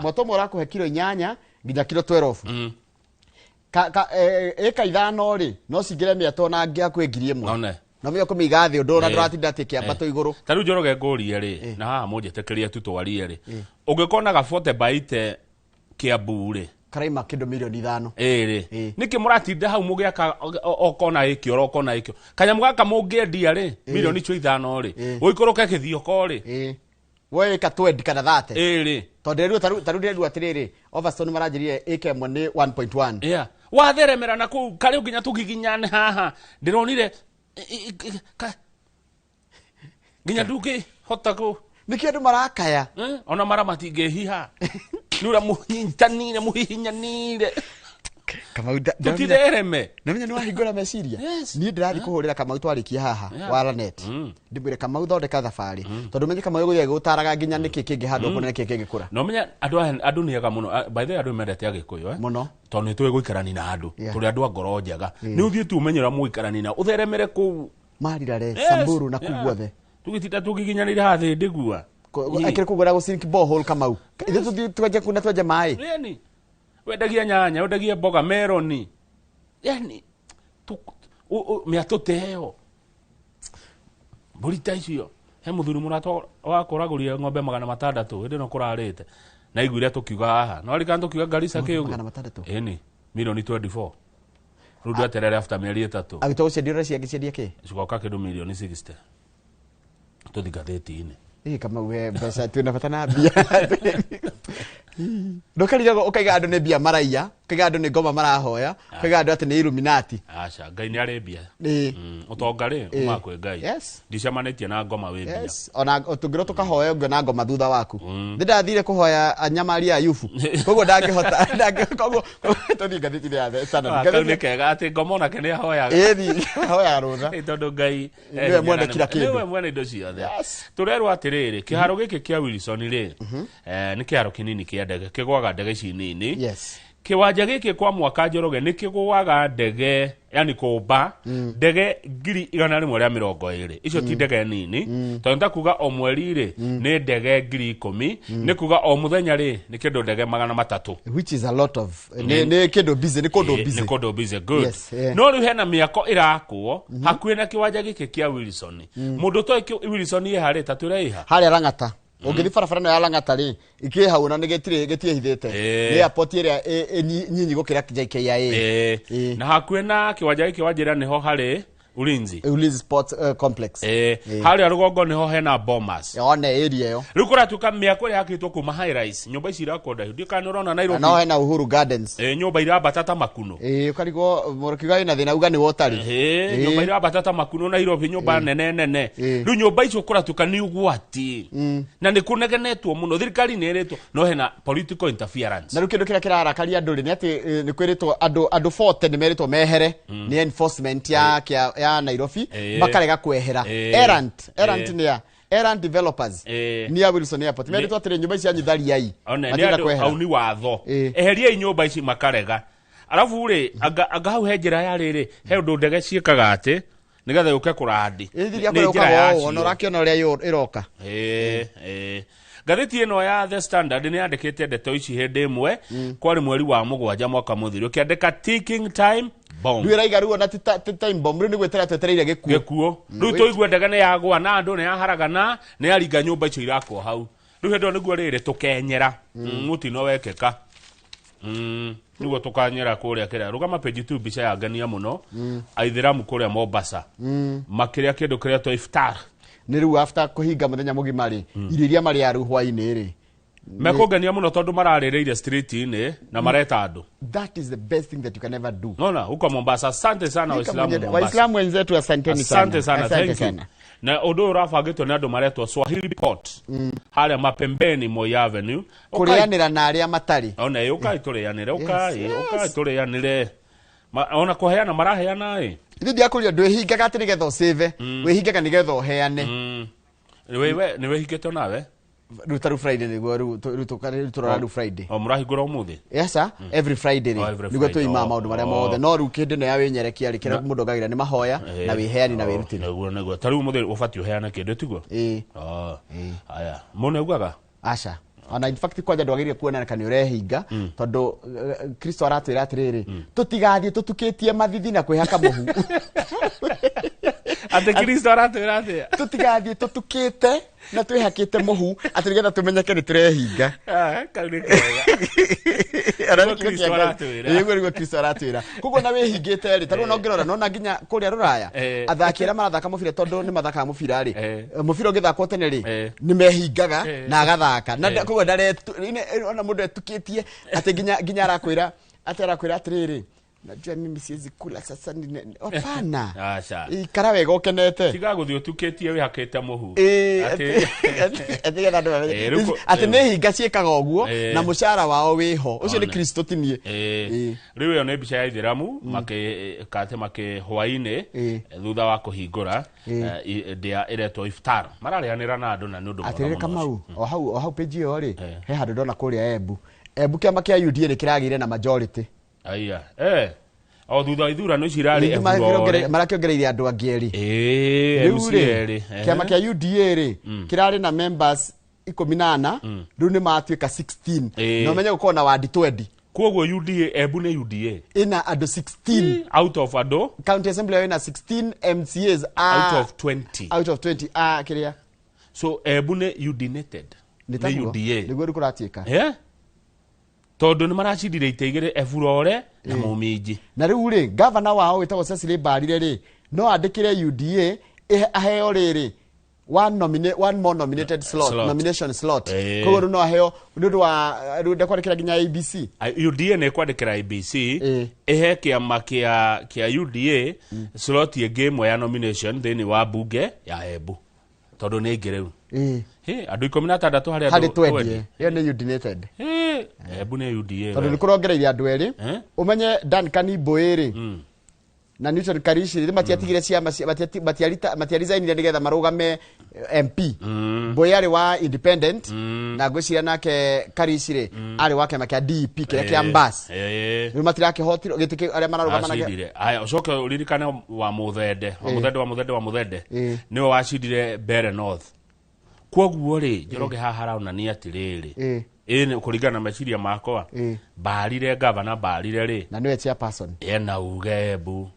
mwatå mwe å rakå he kilo 8 nginya kilo 12 eka 5 ri no cingire mĩato na ngĩa kwĩngirie mwe no mĩoko mĩigathi ũndũ na ndũratinda atĩ kĩambato igũrũ ta rĩu Njoroge ngũrie rĩ na haha mũnjĩtĩkĩrie tu twarie rĩ ũngĩkona gabote baite Kiambu rĩ karaima kĩndũ milioni 5 rĩ nĩkĩ mũratinda hau mũgĩaka okona ĩkĩoro okona ĩkĩo kanyamũ gaka mũngĩendia rĩ milioni 5 rĩ ũikũrũke kĩthioko rĩ we ka 20 kana 30 rĩ tondũ rĩu taru rĩu atirĩrĩ Overstone maranjirie ĩke mwe nĩ 1.1 watheremera na kuu kari nginya tugiginyane haha ndironire nginya nduki hota ku niki andu marakaya ona mara matingihiha nura muhinyanire muhihinyanire Kamau tutirereme namenya ni wahingura meciria ni ndirathi kuhurira Kamau twarikia haha waranet ndimwire Kamau thondeka thabari tondu menye Kamau guthia gutaraga nginya niki kingi handu kone niki kingikura no menya andu ni ega muno by the way andu mendete agikuyu muno tondu twi guikarani na andu turi andu a ngoro njega ni uthie tu umenyera muikarani na utheremere ku marirare Samburu na kuguothe tugitinda tugiginyanire hathi ndigua akire kugura go sink borehole Kamau ithu tuthie twaje kuna twaje mai yani wendagia nyanya wendagia mboga meroni yani miato teo burita icio he muthuri murato wa kuraguria ng'ombe 600 hinde no kurarite na iguire tukiuga haha no rika tukiuga Garissa kiugo 600 eni milioni 24 rudu aterere after mieri 3 agito gucendia cia gicendia ki cigoka kindu milioni 60 tuthigatheti-ini kama we mbeca twina bata na mbia ndokariga ukaiga andu ni mbia maraiya ukaiga andu ni ngoma marahoya ukaiga andu ati ni Illuminati acha ngai ni ari mbia utonga ri uma kwe ngai ndicamanitie na ngoma wi mbia ona tungiro tukahoya unge na ngoma thutha waku ndathiire kuhoya anyamari ayufu koguo ndangihota koguo tuthigatheti ya sana ngatheti kega ati ngoma ona kene hoya hoya rutha tondu ngai niwe mwene kila kindu niwe mwene indo ciothe turerwo atiriri kiharo giki kia Wilson ri ni kiharo kinini kia ndege kigwaga ndege ici nini kiwanja giki kwa mwaka Njoroge ni kigwaga ndege yani kumba ndege 120 icio ti ndege nini tondu ndakuga o mweri ri ni ndege 10,000 ni kuga o muthenya ri ni kindu ndege 300 which is a lot of ni kindu busy ni kundu busy good no riu hena miako irakwo hakuhi na kiwanja giki kia Wilson mundu to Wilson ye hari ta tureiha hari Lang'ata ungithi barabara no ya Lang'ata ri iki hau na getie hithite ni airport ĩrĩa nyinyi gukira JKIA na hakuhi na kiwanja giki wanjira niho hari Ulinzi Sports Complex hari rugongo niho hena Bomas yone area yo riu kuratuka miako ria yakitwo kuma high rise nyumba ici irakonda ndio kana urona Nairobi no hena Uhuru Gardens nyumba ira batata makuno ukarigo murukiga ina thina uga ni wotari nyumba ira batata makuno Nairobi nyumba nene riu nyumba icio kuratuka ni ugwati na ni kunegenetwo muno thirikari ni iretwo no hena political interference na riu kindu kira kirarakaria andu ni ati ni kwiritwo andu 40 ni meritwo mehere ni enforcement ya Nairobi makarega kwehera errant ni ya errant developers ni ya Wilson Airport meritwo atire nyumba ici anyu thari ai matira kwehera au ni watho eherie nyumba ici makarega alafu ri anga hau henjira ya riri he undu ndege ciikaga ati nigetha yuke kurandi ni njira ya ona rakiona ria iroka gatheti ino ya The Standard ni yandikite ndeto ici hindi imwe kwari mweri wa 7 mwaka muthiru ukiandika ticking time bomb ndu iraiga ruo na time bomb ni gwetera twetereire gikuo ndu toigwe ndege ni yagwa na andu ni yaharagana ni yaringa nyumba icio irakwo hau ndu hendo niguo riri tukenyera mutino wekeka niguo tukanyera kuria kira rugama page 2 bica ya ngania muno aithiramu kuria Mombasa makiria kindu kiria to iftar ni riu after kuhinga muthenya mugimari iriria mari aru hwaini ri mekongania muno tondu mararireire street ini na mareta andu that is the best thing that you can ever do no huko Mombasa asante sana Waislamu wenzetu asanteni sana thank you na odo urafagitwo ni andu maretwo Swahili Port haria mapembeni Moi Avenue kurianira na aria matari ona ukai turianire ukai turianire ona kuheana maraheana Ndi akuria ndwihingaga ati nigetha usave wihingaga nigetha uheane ni wehingite nawe Rutaru Friday niguo ruturora Friday murahingura umuthi yes sir every Friday niguo tuima maundu maria mothe no ru kindi no ya winyerekia rikira mundu gagira ni mahoya na wiheani na wirutire niguo taru umuthi ubati uheana kindu tiguo aya mune ugaga acha ona in fact kwanja ndwagirie kuona kana urehinga tondu Kristo aratwira atiriri tutigathie tutukitie mathithi na kwihaka muhu ate Kristo aratwira atia tutigathie tutukite na twihakite muhu atirigetha tumenyeke ni turehinga kauri kega Kristo aratwira kugo na wihingite ri taru no ngirora no na nginya kuria ruraya athakira marathaka mubira tondu ni mathaka mubira ri mubira ugithakwo tene ri ni mehingaga na agathaka na kugo ndare ona mundu etukitie ati nginya arakwira atiriri najua mimi siwezi kula sasa hapana acha ikara wega ukenete tiga guthi utukitie wi hakete muhu ati ne hinga ciekaga uguo na mushara wao wiho ucio ni Kristo tinie riu yo ne bica ya ithiramu make hwaine thutha wa kuhingura ndia iretwo iftar mararianira na andu na nundu atirire Kamau o hau page yo ri he handu ndona kuria Embu kiama kia UDA ni kiragire na majority aya o thutha ithurano cirari marakiongereire andu angieri MC kiama kia UDA ri kirari na members 18 riu ni matuika 16 no menye gukona wadi 20 koguo UDA Embu ni UDA ina andu 16 out of ado county assembly ina 16 MCAs out of 20 kiria So Embu nĩ udinated. Nĩ UDA. Nĩguo rĩkũratiĩka. Tondũ nĩ maracindire ite igĩrĩ Efurore na Mũminji. Na rĩu rĩ governor wao wĩtagwo Cecily Mbarire rĩ no andĩkĩre UDA aheo rĩrĩ one more nominated slot. Nomination slot. Koguo no aheo nĩ ũndũ wa kwandĩkĩra nginya ABC. UDA nĩ kwandĩkĩra ABC ehe kĩama kĩa UDA slot ĩngĩ ĩmwe ya nomination thĩinĩ wa bunge ya Embu. Tondũ nĩ ngĩrĩu. Andũ 16 harĩ twendie. Ĩyo nĩ udinated. Embu nĩ UDA. Tondũ nĩ kũrongereire andũ erĩ. Ũmenye Duncan Mboĩrĩ na Newton Karishiri matiatigire ciama matiarizainire nigetha marugame MP. Mboĩ arĩ wa independent na ngwĩciria nake Karishiri arĩ wa kĩama kĩa DP kĩrĩa kĩa Mbas. Rĩu matirakĩhotirwo gĩtĩ arĩa mararugama nake. Aya ucoke uririkane wa Muthende niwe wacindire Mbere North. Kwoguo rĩ Njoroge haha haraonania atĩrĩrĩ ĩnĩ kũringana na meciria makwa Mbarire governor Mbarire rĩ na niwe chairperson ena uge Embu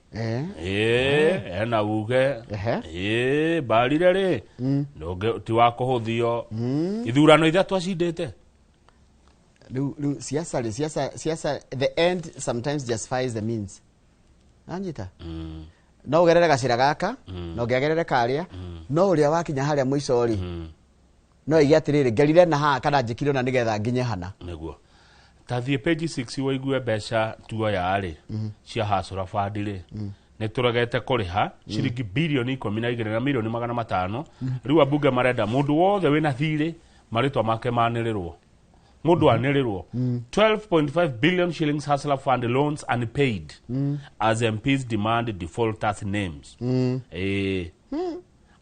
ena uge Mbarire rĩ ndoge ti wa kũhũthio ithurano ithatũ twacindĩte. Rĩu siasa the end sometimes justifies the means. Anjita no ũgerere gacĩra gaka no ũngĩagerere karĩa no ũrĩa wakinya harĩa mũico rĩ no igi atiriri ngerire na ha kana njikire na nigetha nginye hana niguo tathie page 6 waigue mbeca tuoya ri cia Hasũra Fund ri nĩ tũregete kũrĩha ciringi bilioni 12 na milioni 500 rĩu ambunge marenda mũndũ wothe wĩna thirĩ marĩtwa make manĩrĩrwo mũndũ anĩrĩrwo 12.5 billion shillings Hasũra Fund loans unpaid as MPs demand defaulters names.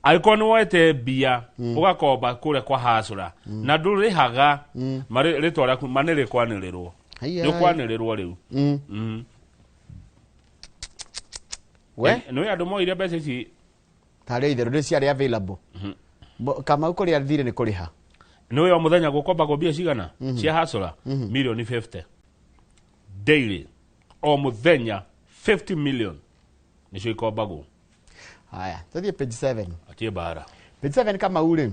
Aikoni woete bia ugakomba kure kwa Hasũra na ndũrĩhaga rĩtwa rĩaku manĩrĩ kwanĩrĩrwo nĩ kwanĩrĩrwo rĩu we nĩ andũ moire mbeca ici tarĩ itherũ nĩ ciarĩ available kama ũkũrĩa thirĩ nĩ kũrĩha nĩ yo mũthenya gũkomba mbia cigana cia Hasũra milioni 50 daily o mũthenya 50 million nĩcio ikombagwo. Haya, tuthie page 7. Atie bara. Page 7 kama ule.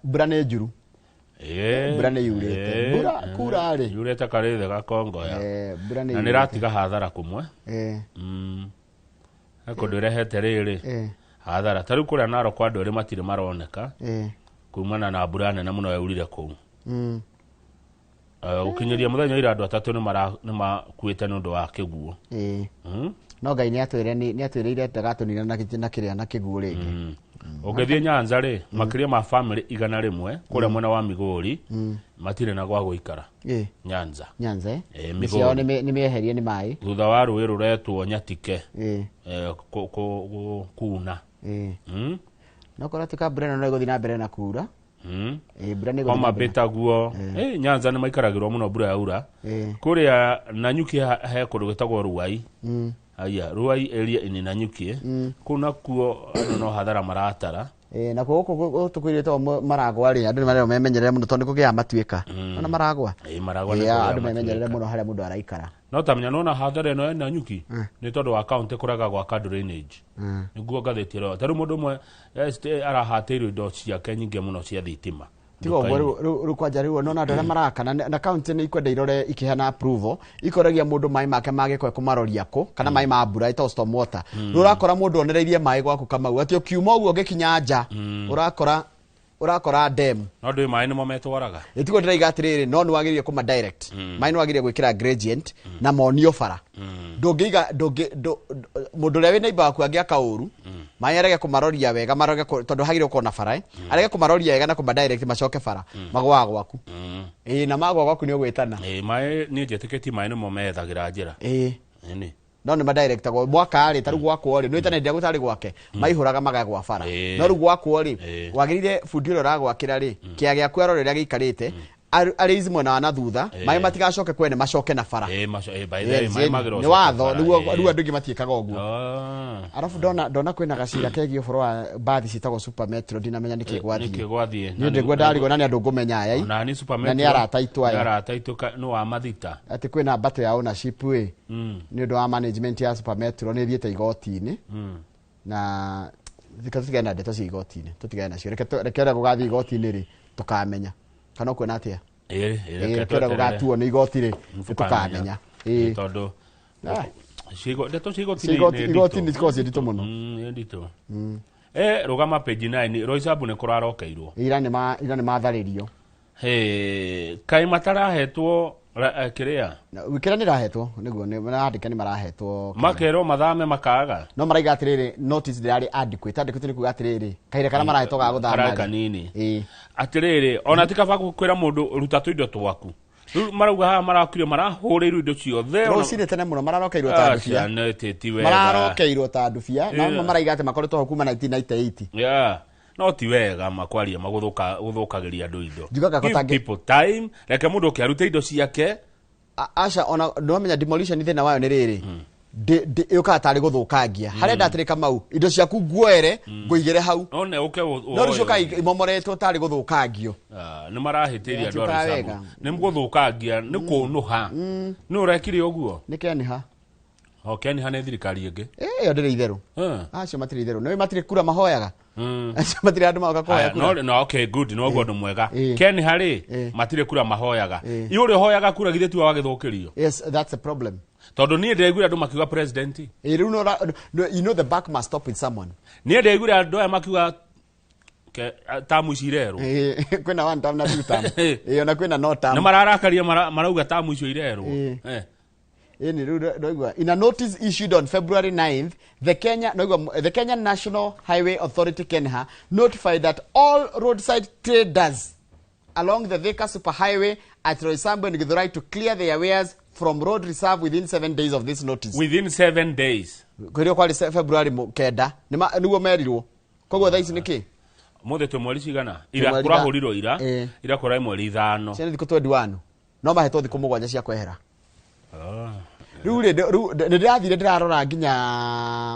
Mbura nĩ njuru. Mbura nĩ yurĩte. Mbura kura rĩ. Yurĩte karĩthe gakongo ya. Mbura nĩ. Na nĩratiga hathara kumwe. Ako ndĩrehete rĩrĩ. Hathara. Tarĩu kũrĩa Narok kwa andũ erĩ matirĩ maroneka. Kumana na mbura nene mũno yaurire kũu. Ukinyeria mũthenya ira andũ atatũ nĩ makuĩte nĩ ũndũ wa kĩguũ. No Ngai nĩ atwĩrĩire ndagatũnina na kĩrĩa na kĩguũ rĩngĩ. Ũngĩthiĩ Nyanza rĩ makĩria ma family 100 kũrĩa mwena wa Migori matirĩ na gwa gũikara. Nyanza mĩciao nĩ mĩeherie nĩ maĩ thutha wa rũĩ rũretwo Nyatike kuna no kũratuĩka mbura ĩno no ĩgũthiĩ na mbere na kuura. Mbura nĩ ĩgũthiĩ Betagwo Nyanza nĩ maikaragĩrwo mũno mbura yaura kũrĩa Nanyuki he kũndũ gwĩtagwo Ruai. Aya Ruai area ini Nanyuki kuna kuo andũ no hathara maratara na gũkũ tũkwĩrĩtwo Maragwa rĩ andũ nĩ marero memenyerere mũno tondũ kũgĩa matuĩka ona Maragwa Maragwa nĩ andũ memenyerere mũno harĩa mũndũ araikara. No tamenya nona hathara ĩno ya Nanyuki nĩ tondũ wa county kũraga gwa drainage nĩguo ngathĩti ĩyo tarĩ mũndũ ũmwe arahatĩirwo indo ciake nyingĩ mũno cia thitima. Tigo rĩu kwanja rĩu nona andũ arĩa marakana na county nĩ ikwenda irore ikĩhana approval ikoragia mũndũ maĩ make magĩkwe kũmaroria kũ kana maĩ ma mbura ita storm water ũrakora mũndũ onereirie maĩ gwaku Kamau atĩ ukiuma ũguo ũgĩkinya nja urakora dam no ndĩ maĩ nĩmo metwaraga itigo ndĩraiga atĩrĩrĩ no nĩ wagĩrĩire kuma direct maĩ nĩ wagĩrĩire gwĩkĩra gradient na monio bara ndũngĩiga mũndũ ũrĩa wĩ neighbor waku angĩaka ũru maĩ arege kũmaroria wega maroge tondũ hagĩrĩirwo gũkorwo na bara arege kũmaroria wega na kuma direct macoke bara magwaga gwaku na magwa gwaku nĩ ũgwĩtana maĩ niĩ njĩtĩkĩtie maĩ nĩmo methagĩra njĩra ĩni no nĩ madirectagwo mwaka rĩ tarĩ gwakwo rĩ nĩ wĩtana ndĩa gũtarĩ gwake maihũraga magagwa bara no rĩu gwakwo rĩ wagĩrĩire bundi ũrĩa ũragwakĩra rĩ kĩa gĩaku arore rĩrĩa gĩikarĩte arĩizi mwena wa na thutha maĩ matigacoke kwene macoke na bara nĩ watho rĩu andũ aingĩ matiĩkaga ũguo. Arabu ndona kwĩna gacira kegiĩ ũhoro wa mbathi citagwo Super Metro ndinamenya nĩkĩ gwathiĩ nĩ ũndũ ngwendarigwo na nĩ andũ ngũmenya aya na nĩ Super Metro na nĩ arataitwo aya arataitũka no wa mathita atĩ kwĩna mbatũ ya ownership nĩ ũndũ wa management ya Super Metro nĩ thiĩte igoti-inĩ na Thikatige na ndeto cia igoti-inĩ tutigane nacio reke ora gugathi igoti-inĩ ri tukamenya kana kwena atia reke ora gugatuo nĩ igoti ri tukamenya tondu ndeto cia igoti-inĩ cikoci nditũ mũno nditũ rugama page 9 Roysambu nĩ kũrarokeirwo ira nĩ matharĩrio kai matarahetwo kiria wikira nĩ rahetwo nĩguo nĩmarandĩka nĩ marahetwo makero mathame makaga no maraiga atĩrĩrĩ notice ndĩrarĩ adequate nĩ kuga atĩrĩrĩ kaire kana marahetwo ga gũthama kanini atĩrĩrĩ ona tikaba kwĩra mũndũ ruta tũindo twaku marauga haha marakirio marahũrĩirwo indo ciothe rũcinĩ tene mũno mararokeirwo ta ndubia mararokeirwo ta ndubia na maraiga atĩ makoretwo ho kuma 1998 no ti wega makwaria magũthũkagĩria andũ indo give people time reke mũndũ ũkĩarute indo ciake aca ona ndũmenya demolition thĩna wayo nĩ rĩrĩ yuka tarĩ gũthũkangia harenda atĩrĩ Kamau indo ciaku nguoere ngũigĩre hau no rĩcoka imomoretwo tarĩ gũthũkangio nĩ marahĩtĩria andũ Roysambu nĩ gũthũkangia nĩ kũnũha nĩ ũrekire ũguo nĩ keniha keniha nĩ thirikari ĩngĩ ĩyo ndĩrĩ itherũ acio matirĩ itherũ nĩ matirĩ kura mahoyaga acio matirĩ andũ magoka kuhoya kura no okay good no ũguo ũndũ mwega keniha rĩ matirĩ kura mahoyaga iũrĩ hoyaga kura githĩ tiwa wagĩthũkĩrio yes that's the problem tondu niĩ ndĩraiguire andũ makiuga president rĩu you know the back must stop with someone niĩ ndĩraiguire andũ aya makiuga tamu ici irerwo kwĩna one term na two term ona kwĩna no term na mararakaria marauga tamu icio irerwo in a notice issued on February 9th, the Kenya National Highway Authority (KENHA) notified that all roadside traders along the Thika Superhighway at Roysambu and Githurai to clear their wares from road reserve within 7 days of this notice. Within 7 days. Kwirio kwali February kenda niguo merirwo koguo thaici niki mothe twe mweri cigana ira kurahurirwo ira kurai mweri 5 ciana thikũ 21 no mahetwo thikũ 7 cia kwehera riu ndĩrathire ndĩrarora nginya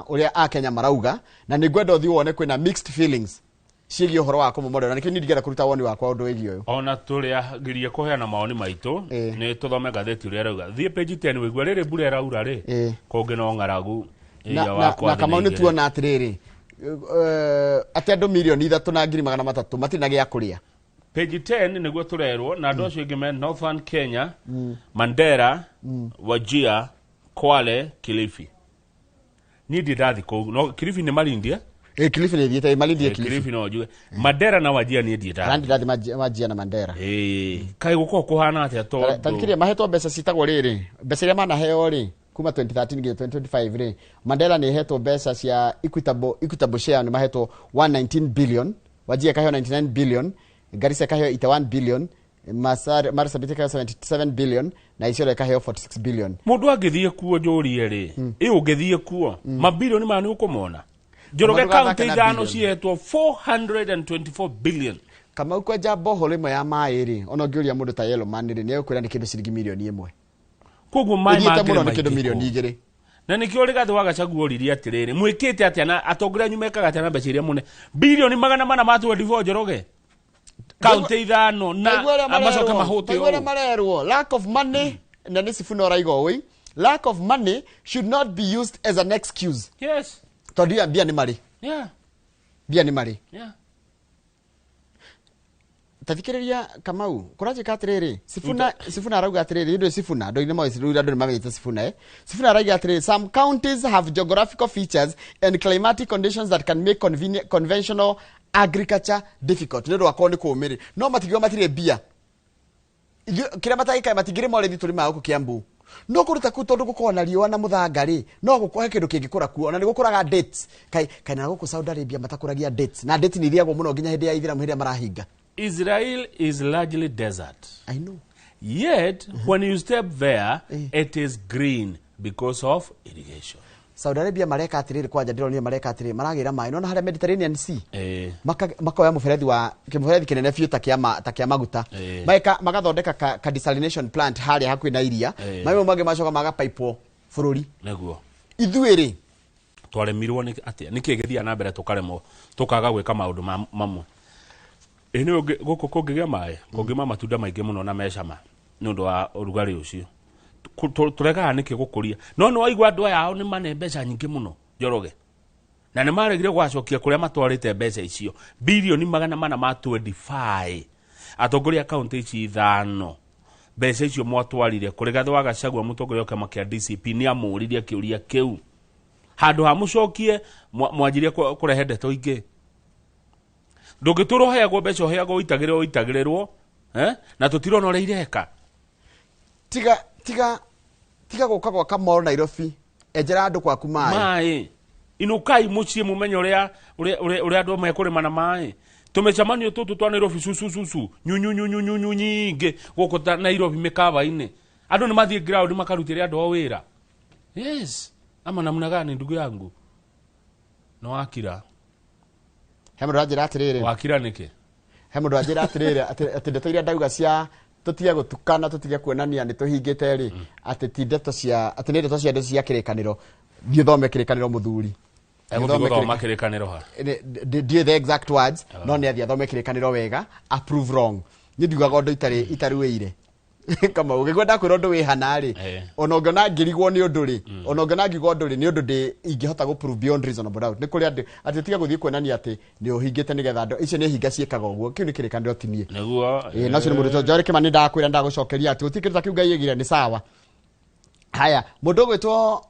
ũrĩa Akenya marauga na nĩ ngwenda ũthiĩ wone kwĩna mixed feelings ciĩgiĩ ũhoro wa kũmomorera nĩkĩo ndĩngĩenda kũruta woni wakwa ũndũ wĩgiĩ ũyũ ona tũrĩa ngirie kũheana maoni maitũ nĩ tũthome ngathĩti ũrĩa rauga thiĩ page 10 wĩigua rĩrĩ mbura ĩraura rĩ kũngĩ no ng'aragu na Kamau nĩ tuona atĩrĩrĩ atĩ andũ milioni 3,300 matirĩ na gĩa kũrĩa page 10 nĩguo tũrerwo na andũ acio ingĩ me Northern Kenya Mandera Wajir Kwale Kilifi niĩ ndirathiĩ kũu no Kilifi nĩ Malindi Kilifi nĩ thiĩte Malindi Kilifi no njue Mandera na Wajir niĩ ndirathiĩ Wajir na Mandera kaĩ gũkorwo kũhana atĩa tondũ tathikĩria mahetwo mbeca citagwo rĩrĩ mbeca iria manaheo rĩ kuma 2013 nginya 2025 rĩ Mandela nĩ hetwo mbeca cia equitable share nĩ mahetwo 119 billion Wajir kaheo 99 billion Garissa kaheo 81 billion Marsabit kaheo 77 billion na Isiolo kaheo 46 billion mundu agithie kuo njorie ri ungithie kuo mabilioni mani ukumona Njoroge county ithano cihetwo 424 billion kama ukwenja boholo imwe ya mai ri ona ngĩũria mũndũ ta Yellow Man ri nĩ ũkwĩra nĩ kĩndũ ciringi milioni 1 koguo mai magĩre nĩ kĩndũ milioni 2 na nikio Rigathi wa Gachagua riria atiriri mwikite atia na atongoria nyumekaga atia na mbeca iria mune bilioni 400 matu 24 Njoroge county ithano na amacoka mahuti o marerwo lack of money na nĩ Sifuna Raigo oi lack of money should not be used as an excuse yes tondu bia nĩ mari bia nĩ mari tathikĩrĩria Kamau kũranjĩka atĩrĩrĩ Sifuna arauga atĩrĩrĩ ndio Sifuna ndio nĩ maũndũ andũ nĩmamenyete Sifuna Sifuna arauga atĩrĩrĩ some counties have geographical features and climatic conditions that can make conventional agriculture difficult nĩ rwakwa nĩ kũmĩrĩ no matigio matirĩ bia kĩrĩa matagĩkaĩ matingĩrĩ morĩthi tũrĩ ma gũkũ Kiambu no kũruta kũ tondũ gũkorwo na riũa na mũthanga rĩ no gũkũhe kĩndũ kĩngĩkũra kuo ona nĩ gũkũraga dates kai na gũkũ Saudi Arabia matakũragia dates na dates nĩ iriagwo mũno nginya hĩndĩ ya ithiramu hĩndĩ marahinga Israel is largely desert. I know. Yet, when you step there, it is green because of irrigation. Saudi Arabia mareka atiriri kwanja ndironire mareka atiriri maragira mai no na harĩa Mediterranean Sea makoya mũberethi kĩnene biũ ta kĩa maguta magathondeka ka desalination plant harĩa hakuhĩ na iria mai mangĩ macoka magapaipwo bũrũri nĩguo ithuĩ twaremirwo nĩ atĩa nĩkĩ gĩthia na mbere tũkaremwo tũkaga gwĩka maũndũ mamwe nĩ gũkũ kũngĩgĩa maĩ kũngĩma matunda maingĩ mũno na mecama nĩ ũndũ wa ũrugarĩ ũcio tũregaga nĩkĩ gũkũria no waigua andũ aya ao nĩ mane mbeca nyingĩ mũno Njoroge na nä maregire gwacokia kå rä a matwarä mbeca icio bilioni 425 atongoria akaunti ici 5 mbeca icio mwatwarire kå rä Gathĩ wa Gachagua mũtongoria wa kĩama kĩa DCP nĩ amũririe kĩũria kĩu handũ ha mũcokie mwanjirie kũrehe ndeto ingĩ ndũngĩtũrwo heagwo mbeca heagwo itagĩrĩrwo na tũtirona ũrĩa ireka tiga gũka gwaka mall Nairobi enjera andũ kwaku maĩ inukai muciĩ mũmenye ũrĩa andũ mekũrĩma na maĩ tumechamanio tũtũ twa Nairobi susu nyunyu nyingĩ gũkũ Nairobi mĩkawa-inĩ andũ nĩ mathiĩ ground makarutĩre andũ o wĩra yes ama namna gani ndugu yangu no wakira he mũndũ anjĩra atĩrĩrĩ wakira nĩkĩ he mũndũ anjĩra atĩrĩrĩ atĩ ndeto iria ndauga cia tutige gũtukana tutige kuonania nĩ tũhingĩte rĩ atĩ ti ndeto cia atĩ nĩ ndeto cia andũ cia kĩrĩkanĩro thiĩ thome kĩrĩkanĩro mũthuri thoma kĩrĩkanĩro ha ndiĩ the exact words no nĩ athiĩ athome kĩrĩkanĩro wega approve wrong nĩ ndiugaga ũndũ itarĩ wĩire kama ũgĩkwenda kwĩra ũndũ wĩ hana rĩ ona ũngĩona ngĩrigwo nĩ ũndũ rĩ ona ũngĩona ngigwo ũndũ rĩ nĩ ũndũ ingĩhota gũ prove beyond reasonable doubt nĩ kũrĩ andũ atĩ tiga gũthiĩ kuonania atĩ nĩ ũhingĩte nĩgetha andũ icio nĩ hinga ciĩkaga ũguo kĩu nĩ kĩrĩkanĩro tinie nĩguo nacio nĩ mũndũ Njore Kimani ndakwĩra ndagũcokeria atĩ ũtikĩrĩta kĩu Ngai aigire nĩ sawa haya mũndũ ũgwĩtwo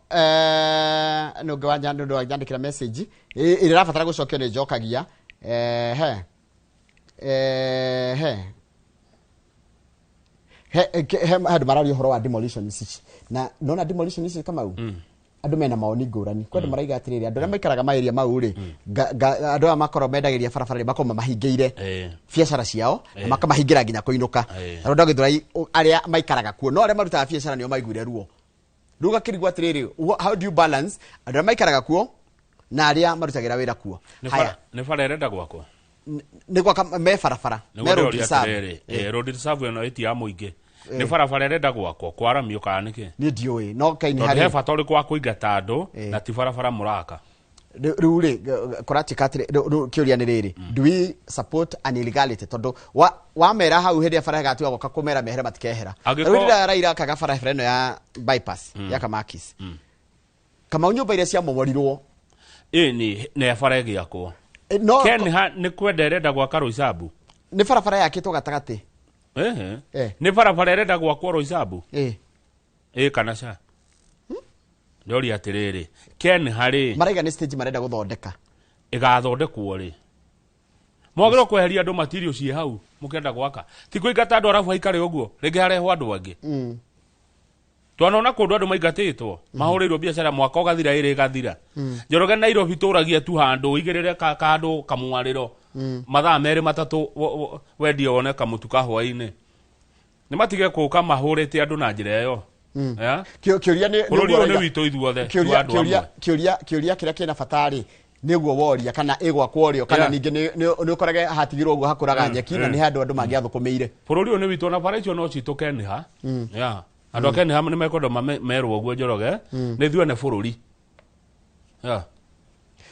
nũngĩ wa ndũ wanyandĩkĩra message ĩrĩa ĩrabatara gũcokio nĩ njokagia handũ mararia ũhoro wa demolition ici na nona demolition ici kama andũ mena maoni ngũrani kwenda maraiga atĩrĩrĩ andũ arĩa maikaraga maeria mau rĩ andũ aya makorwo mendagĩria barabara rĩ makorwo mamahingĩire biacara ciao na makamahingĩra nginya kũinũka na ndagĩ thurai arĩa maikaraga kuo no arĩa marutaga biacara nĩo maiguire ruo ruga kĩrigwo atĩrĩrĩ how do you balance andũ arĩa maikaraga kuo na arĩa marutagĩra wĩra kuo nĩ bara ĩrenda gwakwo nĩ gwaka me barabara me road reserve road reserve ĩno ĩti ya mũingĩ nĩ barabara ĩrenda gwakwo kwaramio kana nĩkĩ nĩ ndiũĩ no kaini harĩ he bata ũrĩkũ wa kũingata andũ na ti barabara mũraka rĩu rĩ kũratika atĩrĩ kĩũria nĩ rĩrĩ do we support an illegality tondũ wamera hau hĩndĩ ya bara ĩgatiga gũka kũmera mehere matikehera rĩu Raila akaga bara ĩno ya bypass ya Kamakis kama nyũmba iria cia momorirwo nĩ bara ĩgĩakwo Kenha nĩ kwenda ĩrenda gwaka Roysambu nĩ barabara yakĩtwo gatagatĩ nĩ barabara ĩrenda gwakwo Roysambu kana ca ndori atĩrĩrĩ Kenha rĩ maraiga nĩ stage marenda gũthondeka ĩgathondekwo rĩ mwagĩrĩirwo kweheria andũ material ciĩ hau mũkenda gwaka ti kũingata andũ arabu haikare ũguo rĩngĩ harehwo andũ angĩ twanona kũndũ andũ maingatĩtwo mahũrĩirwo biacara mwaka ũgathira ĩrĩ gathira Njoroge Nairobi tũragia tu handũ igĩrĩre handũ kamwarĩro mathaa merĩ matatũ wendia wone kamũtu ka hwaĩ-inĩ nĩ matige kũũka mahũrĩte andũ na njĩra ĩyo kĩũria nĩ witũ ithuothe kĩũria kĩrĩa kĩna batarĩ nĩguo woria kana ĩgwakwo rĩo kana ningĩ nĩ ũkorage hatigirwo ũguo hakũraga nyeki na nĩ handũ andũ mangĩathũkũmĩire bũrũri ũyũ nĩ witũ na bara icio no citũ Kenha andũ a Kenha nĩ mekwenda merwo ũguo Njoroge nĩ ithuĩ nĩ bũrũri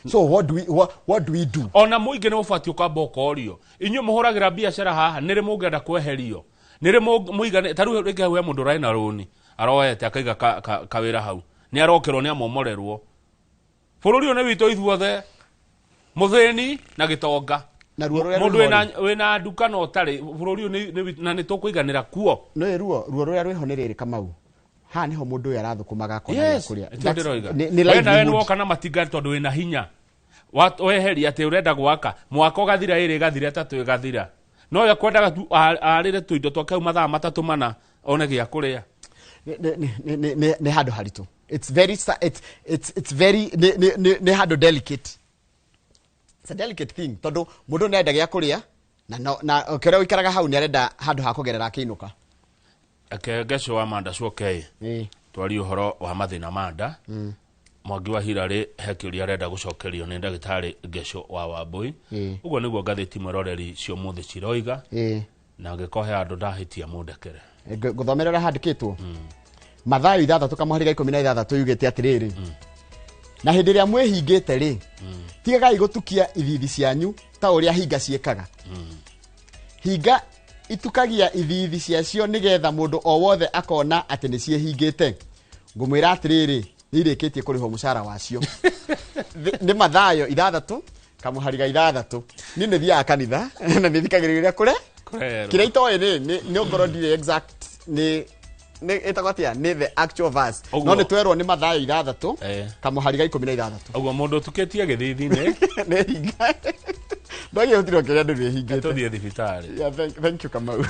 so what do we do ona mũingĩ nĩ mũbatiĩ ũkamba ũkorio inyuĩ mũhũragĩra biacara haha nĩ rĩ mũngĩenda kweherio nĩ rĩ mũigane ta rĩu rĩngĩ hau he mũndũ ũrarĩ na rũni aroete akaiga kawĩra hau nĩ arokerwo nĩ amomorerwo bũrũri ũyũ nĩ witũ ithuothe mũthĩni na gĩtonga mũndũ wĩna nduka no ũtarĩ bũrũri ũyũ na nĩ tũkũiganĩra kuo no ruo rũrĩa rwĩho nĩ rĩrĩ Kamau haha nĩho mũndũ ũyũ arathũkũmaga akona kũrĩa wena woka na matinga tondũ wĩna hinya weheria atĩ ũrenda gwaka mwaka ũgathira ĩrĩ gathira ĩtatũ ĩgathira no yo kwendaga tu arĩre tũindo twake mathaa matatũ mana one gĩa kũrĩa nĩ handũ haritũ it's very nĩ handũ delicate it's a delicate thing tondũ mũndũ nĩ arenda gĩa kũrĩa na kĩrĩa ũikaraga hau nĩ arenda handũ ha kũgerera akĩinũka Gesho wa Manda Cuokei twari ũhoro wa mathĩna Manda Mwangi wa Hirarĩ he kĩũria arenda gũcokerio nĩ ndagĩtarĩ Gesho wa Wambui ũguo nĩguo ngathĩti Mweroreri cio mũthĩ ciroiga na ngĩkohe andũ ndahĩtia mũndekere ngũthomerera handĩkĩtwo Mathayo 3:16 yugĩte atĩrĩrĩ na hĩndĩ ĩrĩa mwĩhingĩte rĩ tigagai gũtukia ithithi cianyu ta ũrĩa hinga ciĩkaga hinga itukagia ithithi ciacio nĩgetha mũndũ o wothe akona atĩ nĩ ciehingĩte ngũmwĩra atĩrĩrĩ nirĩkĩtie kũrĩhwo mũcara wacio nĩ mathayo 6 kamuhariga 6 ni nĩ thiaga kanitha na nĩ thikagĩrĩria kũre kĩrĩa itoĩ nĩ ngoro ndirĩ exact nĩ etagwatia nĩ the actual verse no nĩ twerwo nĩ mathayo 6 kamuhariga 16 ũguo mũndũ tuketie gĩthithi-inĩ nĩ hinga ndagĩotirwo kĩrĩa ndũrĩ hingĩte tũthiĩ thibitarĩ thank you Kamau